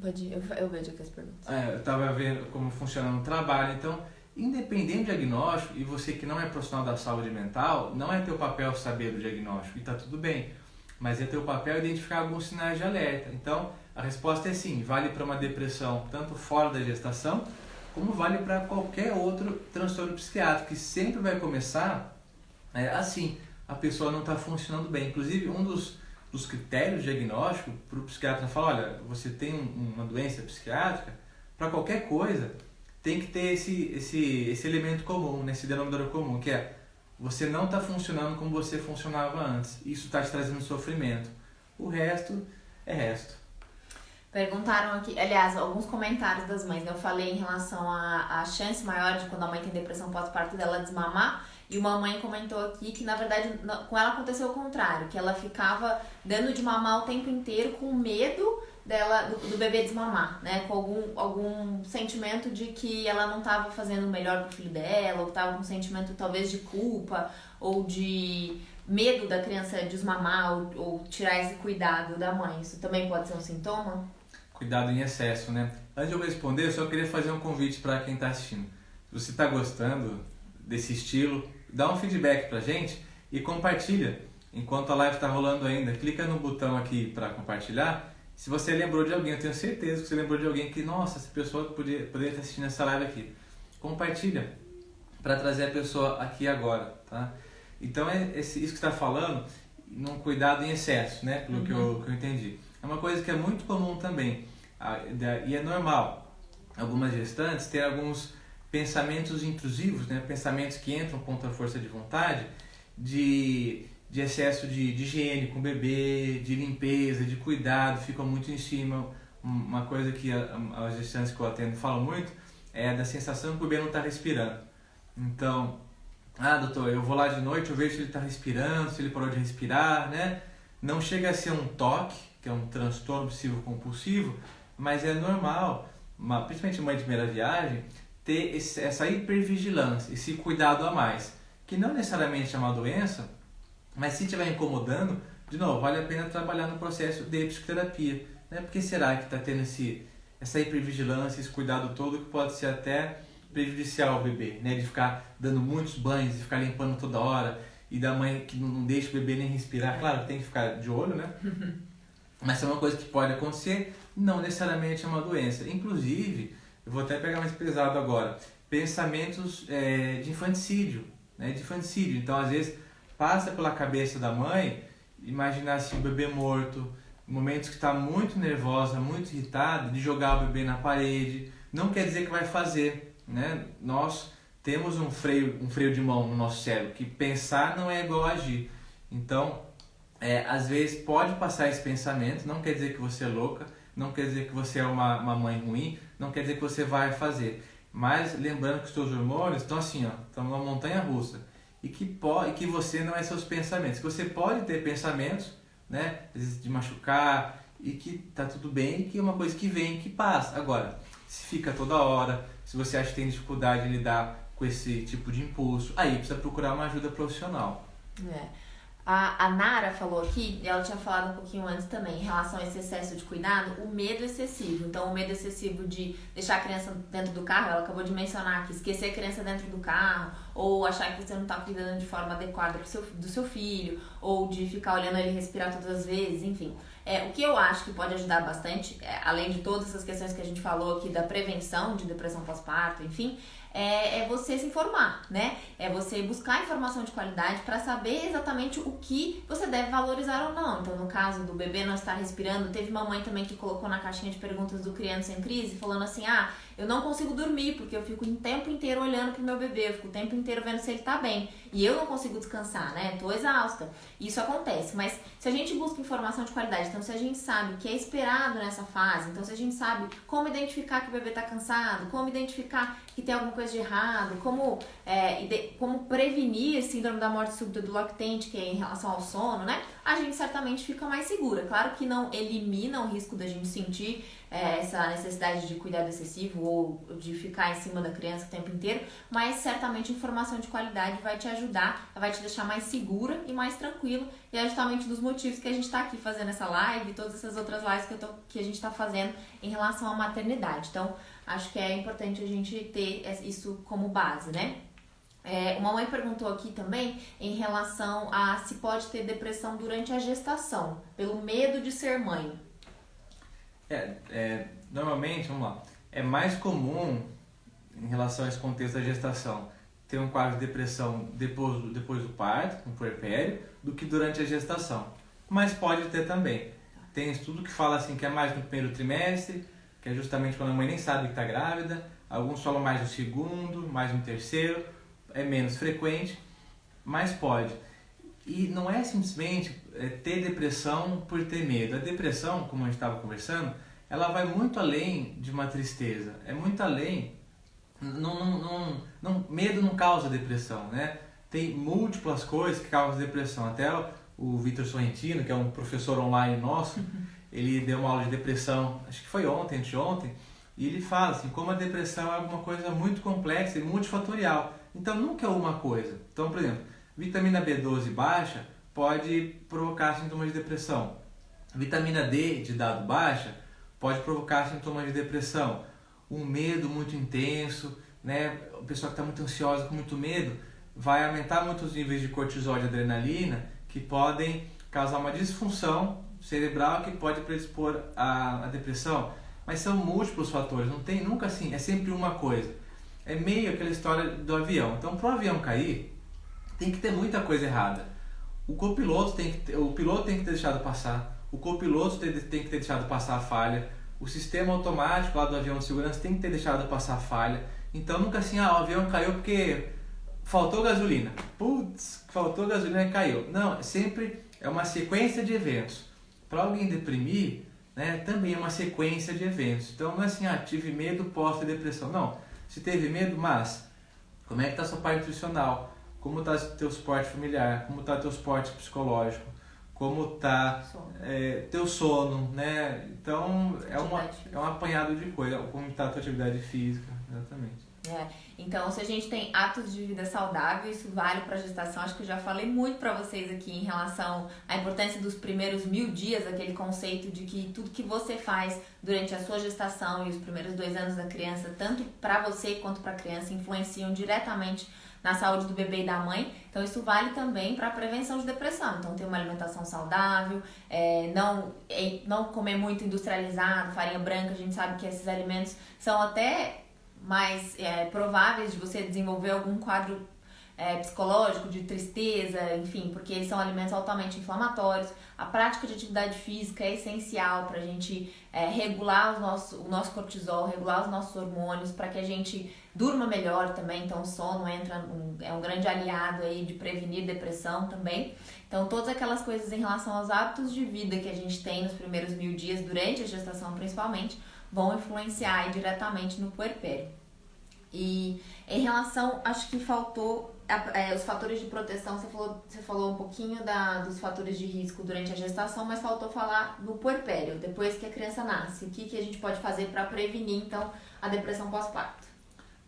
Eu vejo aqui as perguntas. Eu estava vendo como funciona no trabalho. Então, independente do diagnóstico, e você que não é profissional da saúde mental, não é teu papel saber do diagnóstico, e está tudo bem. Mas é teu papel identificar alguns sinais de alerta. Então, a resposta é sim, vale para uma depressão tanto fora da gestação, como vale para qualquer outro transtorno psiquiátrico, que sempre vai começar assim, a pessoa não está funcionando bem. Inclusive, um dos critérios diagnósticos para o psiquiatra falar, olha, você tem uma doença psiquiátrica, para qualquer coisa, tem que ter esse elemento comum, esse denominador comum, que é você não está funcionando como você funcionava antes. Isso está te trazendo sofrimento. O resto é resto. Perguntaram aqui, aliás, alguns comentários das mães. Eu falei em relação à chance maior de quando a mãe tem depressão pós-parto dela desmamar. E uma mãe comentou aqui que, na verdade, com ela aconteceu o contrário. Que ela ficava dando de mamar o tempo inteiro com medo do bebê desmamar, né? Com algum sentimento de que ela não estava fazendo o melhor pro filho dela, ou estava com um sentimento talvez de culpa, ou de medo da criança desmamar, ou tirar esse cuidado da mãe. Isso também pode ser um sintoma? Cuidado em excesso, né? Antes de eu responder, eu só queria fazer um convite para quem está assistindo. Se você está gostando desse estilo, dá um feedback pra gente e compartilha. Enquanto a live está rolando ainda, clica no botão aqui para compartilhar. Se você lembrou de alguém, eu tenho certeza que você lembrou de alguém que, nossa, essa pessoa poderia estar assistindo essa live aqui. Compartilha para trazer a pessoa aqui agora, tá? Então, isso que você está falando, num cuidado em excesso, né? Pelo que eu entendi. É uma coisa que é muito comum também, e é normal. Algumas gestantes têm alguns pensamentos intrusivos, né? Pensamentos que entram contra a força de vontade, de excesso de higiene com o bebê, de limpeza, de cuidado, ficam muito em cima. Uma coisa que as gestantes que eu atendo falam muito é da sensação que o bebê não está respirando. Então, doutor, eu vou lá de noite, eu vejo se ele está respirando, se ele parou de respirar, né? Não chega a ser um TOC, que é um transtorno obsessivo compulsivo, mas é normal, principalmente mãe de primeira viagem, ter essa hipervigilância, esse cuidado a mais, que não necessariamente é uma doença, mas se estiver incomodando, de novo, vale a pena trabalhar no processo de psicoterapia, né? Porque será que está tendo essa hipervigilância, esse cuidado todo que pode ser até prejudicial ao bebê, né? De ficar dando muitos banhos, de ficar limpando toda hora, e da mãe que não deixa o bebê nem respirar. Claro, tem que ficar de olho, né? Mas é uma coisa que pode acontecer, não necessariamente é uma doença. Inclusive, eu vou até pegar mais pesado agora, pensamentos de infanticídio, né? De infanticídio. Então, às vezes, passa pela cabeça da mãe imaginar assim, o bebê morto, momentos que está muito nervosa, muito irritada, de jogar o bebê na parede. Não quer dizer que vai fazer, né? Nós temos um freio de mão no nosso cérebro, que pensar não é igual a agir. Então, às vezes pode passar esse pensamento, não quer dizer que você é louca, não quer dizer que você é uma mãe ruim, não quer dizer que você vai fazer. Mas lembrando que os seus hormônios estão assim, estão numa montanha russa. E que você não é seus pensamentos. Que você pode ter pensamentos, né, às vezes de machucar, e que tá tudo bem, e que é uma coisa que vem e que passa. Agora, se fica toda hora, se você acha que tem dificuldade em lidar com esse tipo de impulso, aí precisa procurar uma ajuda profissional. A Nara falou aqui, e ela tinha falado um pouquinho antes também, em relação a esse excesso de cuidado, o medo excessivo. Então, o medo excessivo de deixar a criança dentro do carro, ela acabou de mencionar aqui, esquecer a criança dentro do carro, ou achar que você não está cuidando de forma adequada do seu filho, ou de ficar olhando ele respirar todas as vezes, enfim. O que eu acho que pode ajudar bastante, além de todas essas questões que a gente falou aqui da prevenção de depressão pós-parto, enfim, é você se informar, né? É você buscar informação de qualidade para saber exatamente o que você deve valorizar ou não. Então, no caso do bebê não estar respirando, teve uma mãe também que colocou na caixinha de perguntas do Criança em Crise, falando assim, eu não consigo dormir, porque eu fico o tempo inteiro olhando pro meu bebê, eu fico o tempo inteiro vendo se ele tá bem. E eu não consigo descansar, né? Tô exausta. Isso acontece. Mas se a gente busca informação de qualidade, então se a gente sabe que é esperado nessa fase, então se a gente sabe como identificar que o bebê tá cansado, como identificar que tem alguma coisa de errado, como prevenir síndrome da morte súbita do lactente, que é em relação ao sono, né? A gente certamente fica mais segura. Claro que não elimina o risco da gente sentir essa necessidade de cuidado excessivo ou de ficar em cima da criança o tempo inteiro, mas certamente informação de qualidade vai te ajudar, vai te deixar mais segura e mais tranquilo, e é justamente dos motivos que a gente está aqui fazendo essa live e todas essas outras lives que a gente está fazendo em relação à maternidade. Então, acho que é importante a gente ter isso como base, né? Uma mãe perguntou aqui também em relação a se pode ter depressão durante a gestação, pelo medo de ser mãe. Normalmente, vamos lá, é mais comum em relação a esse contexto da gestação ter um quadro de depressão depois do parto, no puerpério, do que durante a gestação. Mas pode ter também. Tem estudo que fala assim que é mais no primeiro trimestre, que é justamente quando a mãe nem sabe que está grávida. Alguns falam mais no segundo, mais no terceiro, é menos frequente, mas pode. E não é simplesmente ter depressão por ter medo. A depressão, como a gente estava conversando, ela vai muito além de uma tristeza. É muito além. Medo não causa depressão, né? Tem múltiplas coisas que causam depressão. Até o Vitor Sorrentino, que é um professor online nosso, ele deu uma aula de depressão, acho que foi anteontem, e ele fala assim, como a depressão é uma coisa muito complexa e multifatorial. Então nunca é uma coisa. Então, por exemplo, vitamina B12 baixa pode provocar sintomas de depressão. Vitamina D de dado baixa pode provocar sintomas de depressão. Um medo muito intenso, né? A pessoa que está muito ansiosa, com muito medo, vai aumentar muito os níveis de cortisol e de adrenalina, que podem causar uma disfunção cerebral que pode predispor à depressão. Mas são múltiplos fatores, não tem nunca assim, é sempre uma coisa. É meio aquela história do avião. Então, para o avião cair, tem que ter muita coisa errada. O piloto tem que ter deixado passar, o copiloto tem que ter deixado passar a falha, o sistema automático lá do avião de segurança tem que ter deixado passar a falha. Então, nunca assim, o avião caiu porque faltou gasolina. Putz, faltou gasolina e caiu. Não, sempre é uma sequência de eventos. Para alguém deprimir, né, também é uma sequência de eventos. Então, não é assim, tive medo, posso ter depressão. Não, se teve medo, mas como é que está a sua parte nutricional? Como está o teu suporte familiar? Como está o teu suporte psicológico? Como está teu sono, né? Então, é um apanhado de coisa. Como está a tua atividade física, exatamente. Então, se a gente tem hábitos de vida saudável, isso vale para a gestação. Acho que eu já falei muito para vocês aqui em relação à importância dos primeiros 1000 dias, aquele conceito de que tudo que você faz durante a sua gestação e os primeiros 2 anos da criança, tanto para você quanto para a criança, influenciam diretamente na saúde do bebê e da mãe. Então isso vale também para a prevenção de depressão. Então ter uma alimentação saudável, não comer muito industrializado, farinha branca. A gente sabe que esses alimentos são até mais prováveis de você desenvolver algum quadro psicológico, de tristeza, enfim, porque eles são alimentos altamente inflamatórios. A prática de atividade física é essencial para a gente regular o nosso cortisol, regular os nossos hormônios, para que a gente durma melhor também. Então o sono é um grande aliado aí de prevenir depressão também. Então todas aquelas coisas em relação aos hábitos de vida que a gente tem nos primeiros 1000 dias, durante a gestação principalmente, vão influenciar aí diretamente no puerpério. E em relação, acho que faltou os fatores de proteção. Você falou um pouquinho dos fatores de risco durante a gestação, mas faltou falar do puerpério, depois que a criança nasce. O que a gente pode fazer para prevenir, então, a depressão pós-parto?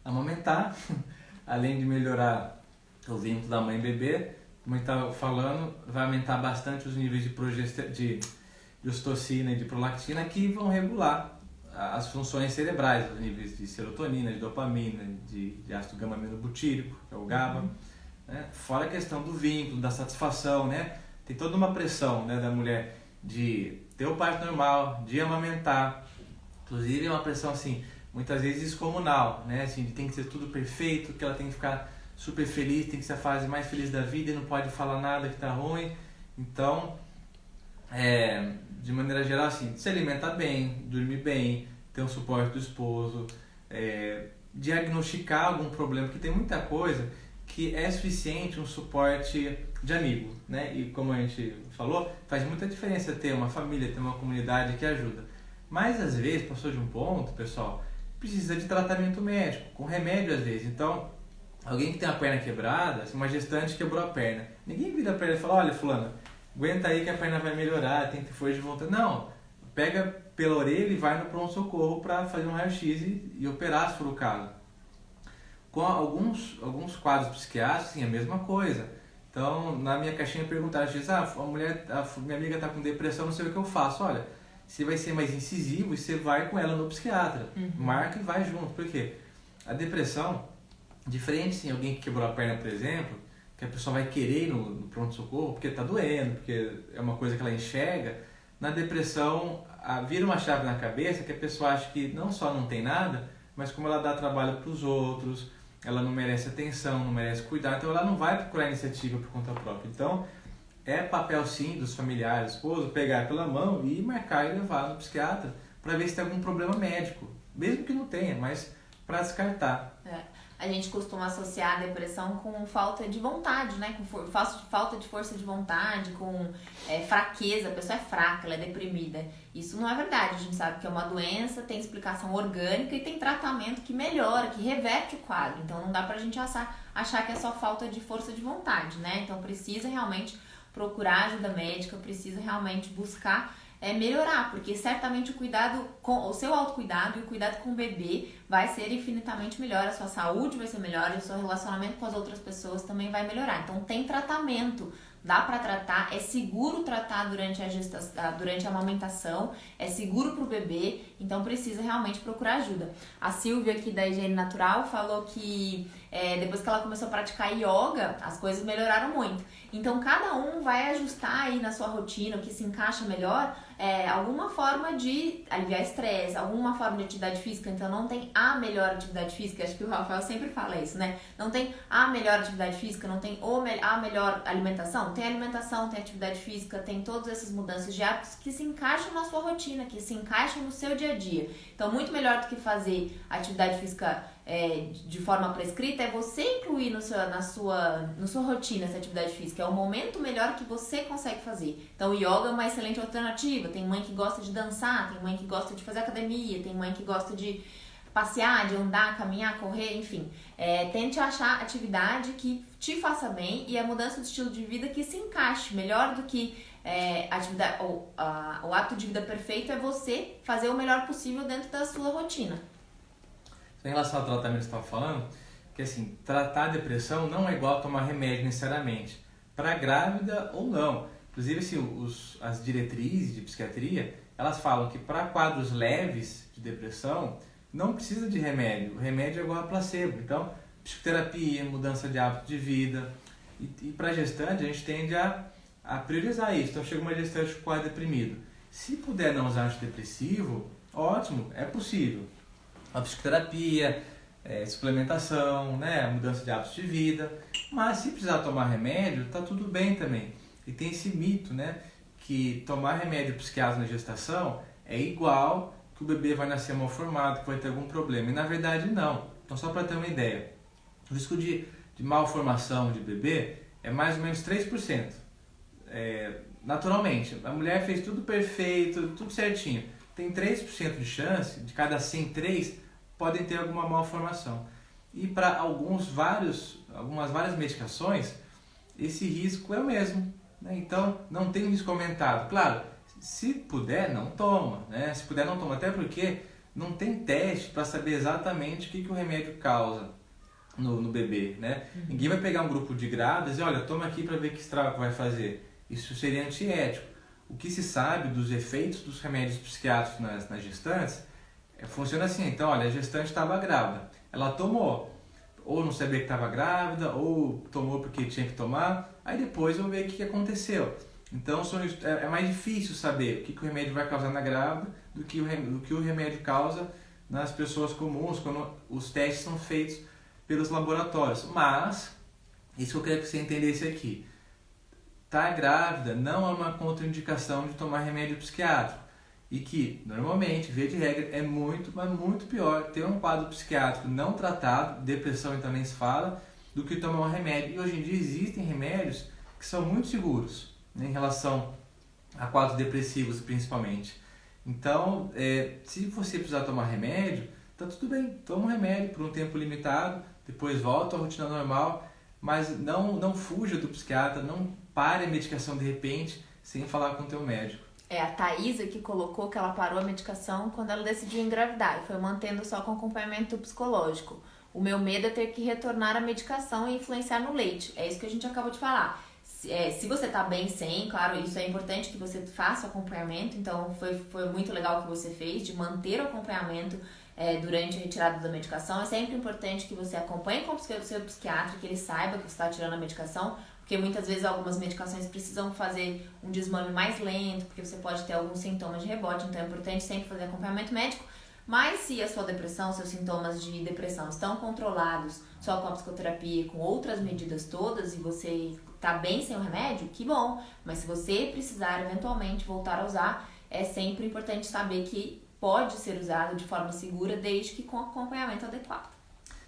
Amamentar, além de melhorar o vínculo da mãe e bebê, como a gente estava falando, vai aumentar bastante os níveis de ocitocina e de prolactina, que vão regular as funções cerebrais, os níveis de serotonina, de dopamina, de ácido gama-aminobutírico, que é o GABA, né? Fora a questão do vínculo, da satisfação, né? Tem toda uma pressão, né, da mulher de ter o parto normal, de amamentar. Inclusive é uma pressão assim, muitas vezes descomunal, né? Assim, de tem que ser tudo perfeito, que ela tem que ficar super feliz, tem que ser a fase mais feliz da vida e não pode falar nada que tá ruim. Então, de maneira geral, assim, se alimentar bem, dormir bem, ter um suporte do esposo, diagnosticar algum problema, porque tem muita coisa que é suficiente um suporte de amigo, né? E como a gente falou, faz muita diferença ter uma família, ter uma comunidade que ajuda. Mas às vezes, passou de um ponto, pessoal, precisa de tratamento médico, com remédio às vezes. Então, alguém que tem a perna quebrada, uma gestante quebrou a perna, ninguém vira pra ele e fala, olha fulano, aguenta aí que a perna vai melhorar, tem que ter força de vontade. Não, pega pela orelha e vai no pronto-socorro para fazer um raio-x e operar se for o caso. Com alguns quadros psiquiátricos, sim, a mesma coisa. Então, na minha caixinha perguntaram, minha amiga está com depressão, não sei o que eu faço. Olha, você vai ser mais incisivo e você vai com ela no psiquiatra. Marca e vai junto. Por quê? A depressão, diferente sim, alguém que quebrou a perna, por exemplo, que a pessoa vai querer ir no pronto-socorro porque está doendo, porque é uma coisa que ela enxerga. Na depressão, vira uma chave na cabeça que a pessoa acha que não só não tem nada, mas como ela dá trabalho para os outros, ela não merece atenção, não merece cuidar, então ela não vai procurar iniciativa por conta própria. Então, é papel sim dos familiares, esposo, pegar pela mão e marcar e levar no psiquiatra para ver se tem algum problema médico, mesmo que não tenha, mas para descartar. A gente costuma associar a depressão com falta de vontade, né? Com falta de força de vontade, com fraqueza. A pessoa é fraca, ela é deprimida. Isso não é verdade. A gente sabe que é uma doença, tem explicação orgânica e tem tratamento que melhora, que reverte o quadro. Então não dá pra gente achar que é só falta de força de vontade, né? Então precisa realmente procurar ajuda médica, precisa realmente buscar melhorar, porque certamente o seu autocuidado e o cuidado com o bebê vai ser infinitamente melhor, a sua saúde vai ser melhor e o seu relacionamento com as outras pessoas também vai melhorar. Então tem tratamento, dá para tratar, é seguro tratar durante a gestação, durante a amamentação, é seguro para o bebê, então precisa realmente procurar ajuda. A Silvia aqui da Higiene Natural falou que depois que ela começou a praticar yoga, as coisas melhoraram muito. Então cada um vai ajustar aí na sua rotina o que se encaixa melhor, alguma forma de aliviar estresse, alguma forma de atividade física. Então não tem a melhor atividade física, acho que o Rafael sempre fala isso, né? Não tem a melhor atividade física, não tem a melhor alimentação. Tem alimentação, tem atividade física, tem todas essas mudanças de hábitos que se encaixam na sua rotina, que se encaixam no seu dia a dia. Então muito melhor do que fazer atividade física de forma prescrita é você incluir na sua rotina essa atividade física. É o momento melhor que você consegue fazer. Então o yoga é uma excelente alternativa. Tem mãe que gosta de dançar, tem mãe que gosta de fazer academia, tem mãe que gosta de passear, de andar, caminhar, correr, enfim. Tente achar atividade que te faça bem e a mudança de estilo de vida que se encaixe melhor do que o hábito de vida perfeito é você fazer o melhor possível dentro da sua rotina. Em relação ao tratamento que você estava falando, que assim, tratar a depressão não é igual a tomar remédio necessariamente, para grávida ou não. Inclusive, assim, as diretrizes de psiquiatria, elas falam que para quadros leves de depressão, não precisa de remédio. O remédio é igual a placebo. Então, psicoterapia, mudança de hábito de vida. E para gestante, a gente tende a priorizar isso. Então, chega uma gestante com quadro deprimido. Se puder não usar antidepressivo, ótimo, é possível. A psicoterapia, suplementação, né, mudança de hábitos de vida. Mas se precisar tomar remédio, tá tudo bem também. E tem esse mito, né, que tomar remédio psiquiátrico na gestação é igual que o bebê vai nascer mal formado, que vai ter algum problema. E na verdade não. Então só para ter uma ideia, o risco de malformação de bebê é mais ou menos 3%. Naturalmente, a mulher fez tudo perfeito, tudo certinho. Tem 3% de chance, de cada 100, 3 podem ter alguma malformação. E para algumas várias medicações, esse risco é o mesmo, né? Então, não tem risco aumentado. Claro, se puder, não toma, né? Se puder, não toma, até porque não tem teste para saber exatamente o que o remédio causa no bebê, né? Ninguém vai pegar um grupo de grávidas e olha, toma aqui para ver que estrago vai fazer. Isso seria antiético. O que se sabe dos efeitos dos remédios psiquiátricos nas gestantes funciona assim. Então, olha, a gestante estava grávida, ela tomou, ou não sabia que estava grávida, ou tomou porque tinha que tomar, aí depois vamos ver o que aconteceu. Então, é mais difícil saber o que o remédio vai causar na grávida do que o remédio causa nas pessoas comuns, quando os testes são feitos pelos laboratórios. Mas, isso que eu queria que você entendesse aqui. Tá grávida não é uma contraindicação de tomar remédio psiquiátrico. e que, normalmente, via de regra, é muito, mas muito pior ter um quadro psiquiátrico não tratado, depressão então nem se fala, do que tomar um remédio. E hoje em dia existem remédios que são muito seguros, né, em relação a quadros depressivos principalmente. Então, se você precisar tomar remédio, tá tudo bem, toma um remédio por um tempo limitado, depois volta à rotina normal, mas não fuja do psiquiatra, não pare a medicação de repente sem falar com o teu médico. A Thaisa que colocou que ela parou a medicação quando ela decidiu engravidar e foi mantendo só com acompanhamento psicológico. O meu medo é ter que retornar a medicação e influenciar no leite. É isso que a gente acabou de falar. Se você tá bem sem, claro, isso é importante que você faça o acompanhamento, então foi muito legal o que você fez, de manter o acompanhamento durante a retirada da medicação. É sempre importante que você acompanhe com o seu psiquiatra, que ele saiba que você está tirando a medicação, porque muitas vezes algumas medicações precisam fazer um desmame mais lento, porque você pode ter alguns sintomas de rebote, então é importante sempre fazer acompanhamento médico. Mas se a sua depressão, seus sintomas de depressão estão controlados só com a psicoterapia, com outras medidas todas, e você tá bem sem o remédio, que bom. Mas se você precisar eventualmente voltar a usar, é sempre importante saber que pode ser usado de forma segura, desde que com acompanhamento adequado.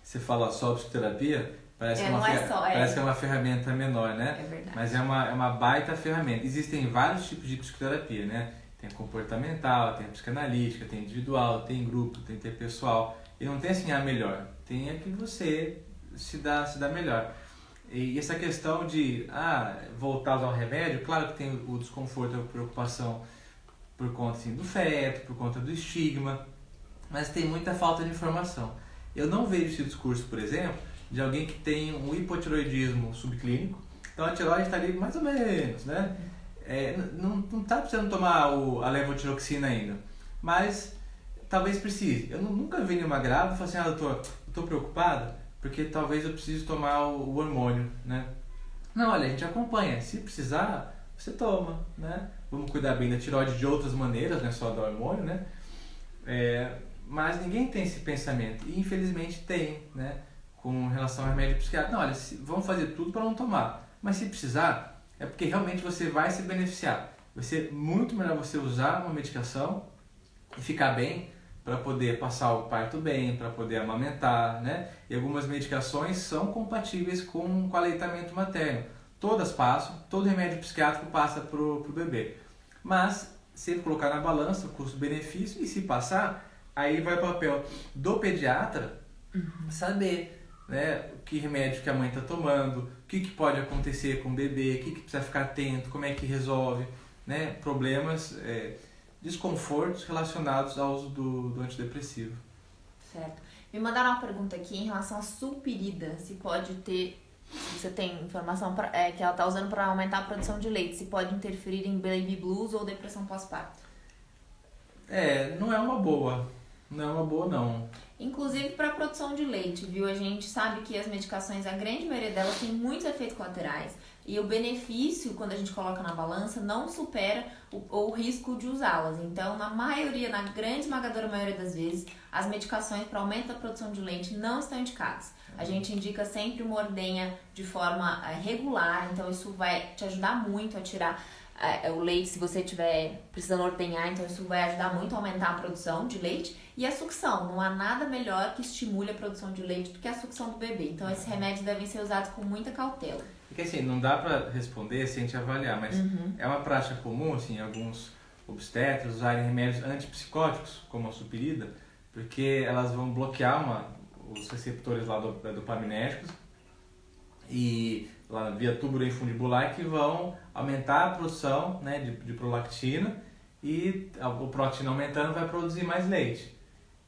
Você fala só psicoterapia, parece, que é uma ferramenta menor, né? É verdade. Mas é uma baita ferramenta. Existem vários tipos de psicoterapia, né? Tem a comportamental, tem a psicanalítica, tem a individual, tem grupo, tem interpessoal. E não tem assim a melhor, tem a que você se dá melhor. E essa questão de voltar a usar o remédio, claro que tem o desconforto, a preocupação por conta assim, do feto, por conta do estigma, mas tem muita falta de informação. Eu não vejo esse discurso, por exemplo, de alguém que tem um hipotiroidismo subclínico, então a tireoide está ali mais ou menos, né? Não está precisando tomar a levotiroxina ainda, mas talvez precise. Eu nunca vi nenhuma grávida e falei assim, doutor, eu estou preocupada porque talvez eu precise tomar o hormônio, né? Não, olha, a gente acompanha, se precisar, você toma, né? Vamos cuidar bem da tireoide de outras maneiras, não é só do hormônio, né? Mas ninguém tem esse pensamento, e infelizmente tem, né? Com relação ao remédio psiquiátrico. Não, olha, vamos fazer tudo para não tomar, mas se precisar, é porque realmente você vai se beneficiar. Vai ser muito melhor você usar uma medicação e ficar bem para poder passar o parto bem, para poder amamentar, né? E algumas medicações são compatíveis com o aleitamento materno. Todas passam, todo remédio psiquiátrico passa pro bebê. Mas sempre colocar na balança o custo-benefício e se passar, aí vai para o papel do pediatra saber, né, que remédio que a mãe está tomando, o que pode acontecer com o bebê, o que precisa ficar atento, como é que resolve, né, problemas, desconfortos relacionados ao uso do antidepressivo. Certo. Me mandaram uma pergunta aqui em relação à sulpirida, se pode ter, se você tem informação que ela está usando para aumentar a produção de leite, se pode interferir em baby blues ou depressão pós-parto. Não é uma boa. Não é uma boa, não. Inclusive para a produção de leite, viu? A gente sabe que as medicações, a grande maioria delas tem muitos efeitos colaterais e o benefício, quando a gente coloca na balança, não supera o risco de usá-las. Então, na grande esmagadora maioria das vezes, as medicações para aumento da produção de leite não estão indicadas. A gente indica sempre uma ordenha de forma regular, então isso vai te ajudar muito a tirar o leite, se você estiver precisando ordenhar, então isso vai ajudar muito a aumentar a produção de leite. E a sucção, não há nada melhor que estimule a produção de leite do que a sucção do bebê. Então esses remédios devem ser usados com muita cautela. Porque assim, não dá para responder sem a gente avaliar, mas é uma prática comum, assim, alguns obstetras usarem remédios antipsicóticos, como a sulpirida, porque elas vão bloquear os receptores lá dopaminérgicos e lá via túbulo infundibular, que vão aumentar a produção, né, de prolactina, e o prolactina aumentando vai produzir mais leite.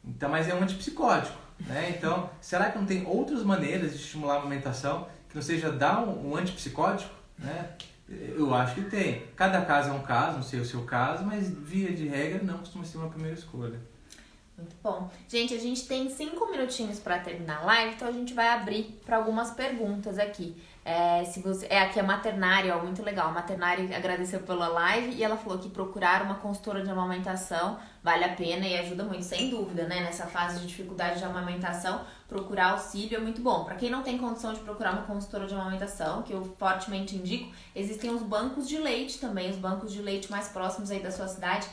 Então, mas é um antipsicótico, né? Então, será que não tem outras maneiras de estimular a amamentação que não seja dar um antipsicótico, né? Eu acho que tem. Cada caso é um caso, não sei o seu caso, mas via de regra não costuma ser uma primeira escolha. Muito bom. Gente, a gente tem 5 minutinhos para terminar a live, então a gente vai abrir para algumas perguntas aqui. Se você, aqui é Maternário, ó, muito legal. A Maternário agradeceu pela live e ela falou que procurar uma consultora de amamentação vale a pena e ajuda muito, sem dúvida, né? Nessa fase de dificuldade de amamentação, procurar auxílio é muito bom. Para quem não tem condição de procurar uma consultora de amamentação, que eu fortemente indico, existem os bancos de leite também, os bancos de leite mais próximos aí da sua cidade.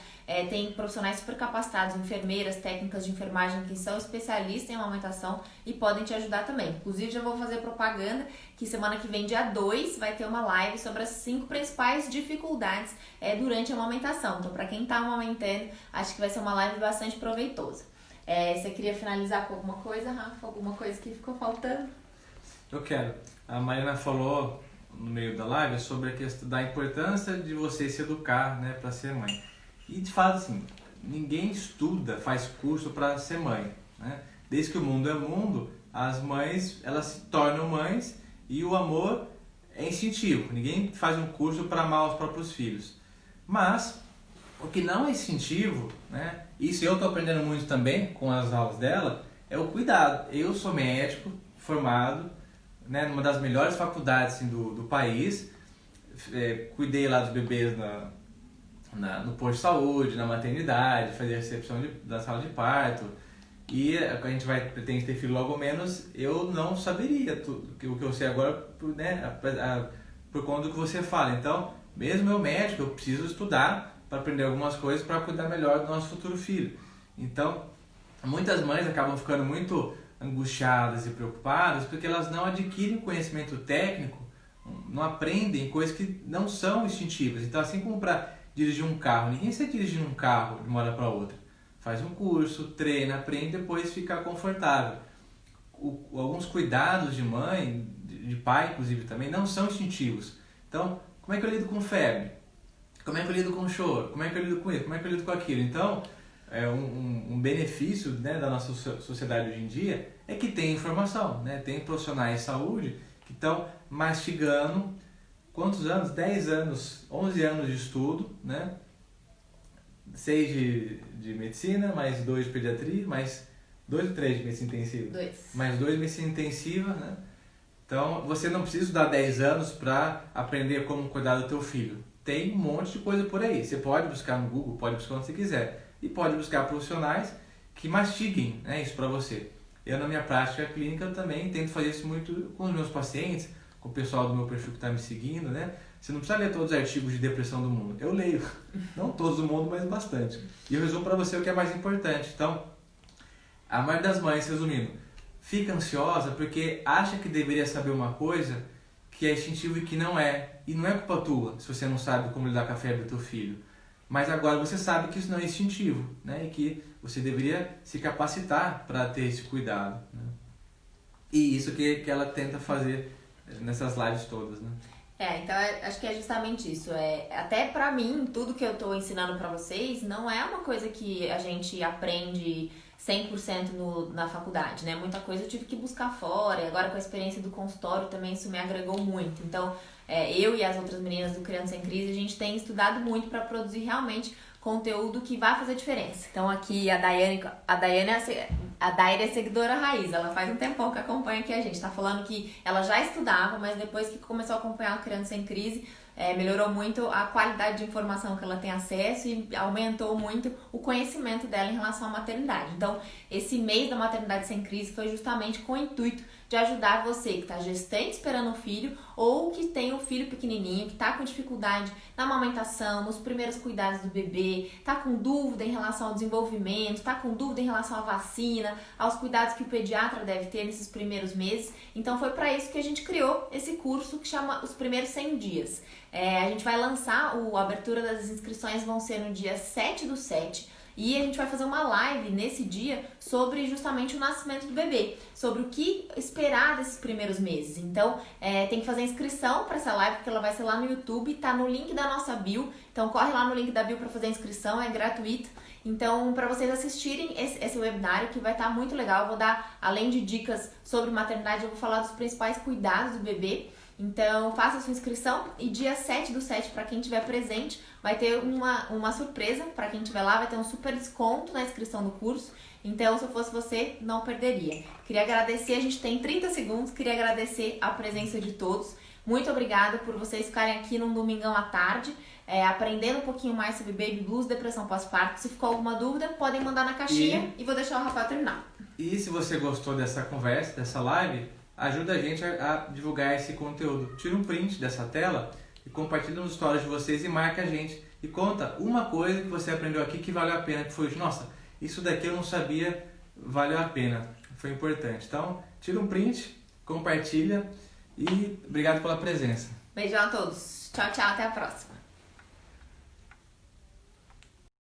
Tem profissionais super capacitados, enfermeiras, técnicas de enfermagem que são especialistas em amamentação e podem te ajudar também. Inclusive, já vou fazer propaganda que semana que vem, dia 2, vai ter uma live sobre as 5 principais dificuldades durante a amamentação. Então, para quem está amamentando, acho que vai ser uma live bastante proveitosa. Você queria finalizar com alguma coisa, Rafa? Alguma coisa que ficou faltando? Eu quero. A Mariana falou no meio da live sobre a questão da importância de você se educar, né, para ser mãe. E de fato, assim, ninguém estuda, faz curso para ser mãe, né? Desde que o mundo é mundo, as mães, elas se tornam mães e o amor é instintivo. Ninguém faz um curso para amar os próprios filhos. Mas o que não é instintivo, né? Isso eu estou aprendendo muito também com as aulas dela, é o cuidado. Eu sou médico formado, né, numa das melhores faculdades assim, do país. Cuidei lá dos bebês no posto de saúde, na maternidade, fazia recepção da sala de parto. E a gente pretende ter filho logo menos, eu não saberia tudo o que eu sei agora, né, por conta do que você fala. Então, mesmo eu médico, eu preciso estudar para aprender algumas coisas para cuidar melhor do nosso futuro filho. Então, muitas mães acabam ficando muito angustiadas e preocupadas porque elas não adquirem conhecimento técnico, não aprendem coisas que não são instintivas. Então, assim como para dirigir um carro, ninguém sai dirigindo um carro de uma hora para outra. Faz um curso, treina, aprende, depois fica confortável. Alguns cuidados de mãe, de pai inclusive também, não são instintivos. Então, como é que eu lido com febre? Como é que eu lido com choro? Como é que eu lido com isso? Como é que eu lido com aquilo? Então, um benefício, né, da nossa sociedade hoje em dia é que tem informação, né? Tem profissionais de saúde que estão mastigando quantos anos? 10 anos, 11 anos de estudo, né? 6 de medicina, mais 2 de pediatria, mais 2 ou 3 de medicina intensiva? 2. Mais 2 de medicina intensiva, né? Então, você não precisa estudar 10 anos para aprender como cuidar do teu filho. Tem um monte de coisa por aí. Você pode buscar no Google, pode buscar onde você quiser. E pode buscar profissionais que mastiguem, né, isso para você. Eu, na minha prática clínica, eu também tento fazer isso muito com os meus pacientes, com o pessoal do meu perfil que está me seguindo, né? Você não precisa ler todos os artigos de depressão do mundo. Eu leio. Não todos do mundo, mas bastante. E eu resumo para você o que é mais importante. Então, a maioria das mães, resumindo, fica ansiosa porque acha que deveria saber uma coisa que é instintivo e que não é. E não é culpa tua se você não sabe como lidar com a febre do teu filho. Mas agora você sabe que isso não é instintivo, né? E que você deveria se capacitar para ter esse cuidado, né? E isso que ela tenta fazer nessas lives todas, né? Então acho que é justamente isso. Até pra mim, tudo que eu tô ensinando pra vocês não é uma coisa que a gente aprende 100% na faculdade, né? Muita coisa eu tive que buscar fora, e agora com a experiência do consultório também isso me agregou muito. Então, eu e as outras meninas do Criança em Crise, a gente tem estudado muito para produzir realmente conteúdo que vai fazer diferença. Então aqui a Daiane é seguidora raiz, ela faz um tempão que acompanha aqui a gente, tá falando que ela já estudava, mas depois que começou a acompanhar a Criança em Crise, melhorou muito a qualidade de informação que ela tem acesso e aumentou muito o conhecimento dela em relação à maternidade. Então, esse mês da Maternidade Sem Crise foi justamente com o intuito de ajudar você que está gestante esperando um filho ou que tem um filho pequenininho, que está com dificuldade na amamentação, nos primeiros cuidados do bebê, está com dúvida em relação ao desenvolvimento, está com dúvida em relação à vacina, aos cuidados que o pediatra deve ter nesses primeiros meses. Então foi para isso que a gente criou esse curso que chama Os Primeiros 100 Dias. A gente vai lançar, a abertura das inscrições vão ser no dia 7/7. E a gente vai fazer uma live nesse dia sobre justamente o nascimento do bebê, sobre o que esperar desses primeiros meses. Então, tem que fazer inscrição para essa live, porque ela vai ser lá no YouTube, tá no link da nossa bio. Então, corre lá no link da bio para fazer a inscrição, é gratuito. Então, para vocês assistirem esse webinário, que vai estar muito legal, eu vou dar, além de dicas sobre maternidade, eu vou falar dos principais cuidados do bebê. Então faça a sua inscrição e dia 7/7, para quem estiver presente, vai ter uma surpresa. Para quem estiver lá, vai ter um super desconto na inscrição do curso. Então, se eu fosse você, não perderia. Queria agradecer, a gente tem 30 segundos, queria agradecer a presença de todos. Muito obrigada por vocês ficarem aqui num domingão à tarde, aprendendo um pouquinho mais sobre Baby Blues, depressão pós-parto. Se ficou alguma dúvida, podem mandar na caixinha e vou deixar o Rafael terminar. E se você gostou dessa conversa, dessa live, ajuda a gente a divulgar esse conteúdo. Tira um print dessa tela e compartilha nos stories de vocês e marca a gente. E conta uma coisa que você aprendeu aqui que valeu a pena, que foi, nossa, isso daqui eu não sabia, valeu a pena, foi importante. Então, tira um print, compartilha e obrigado pela presença. Beijão a todos. Tchau, tchau, até a próxima.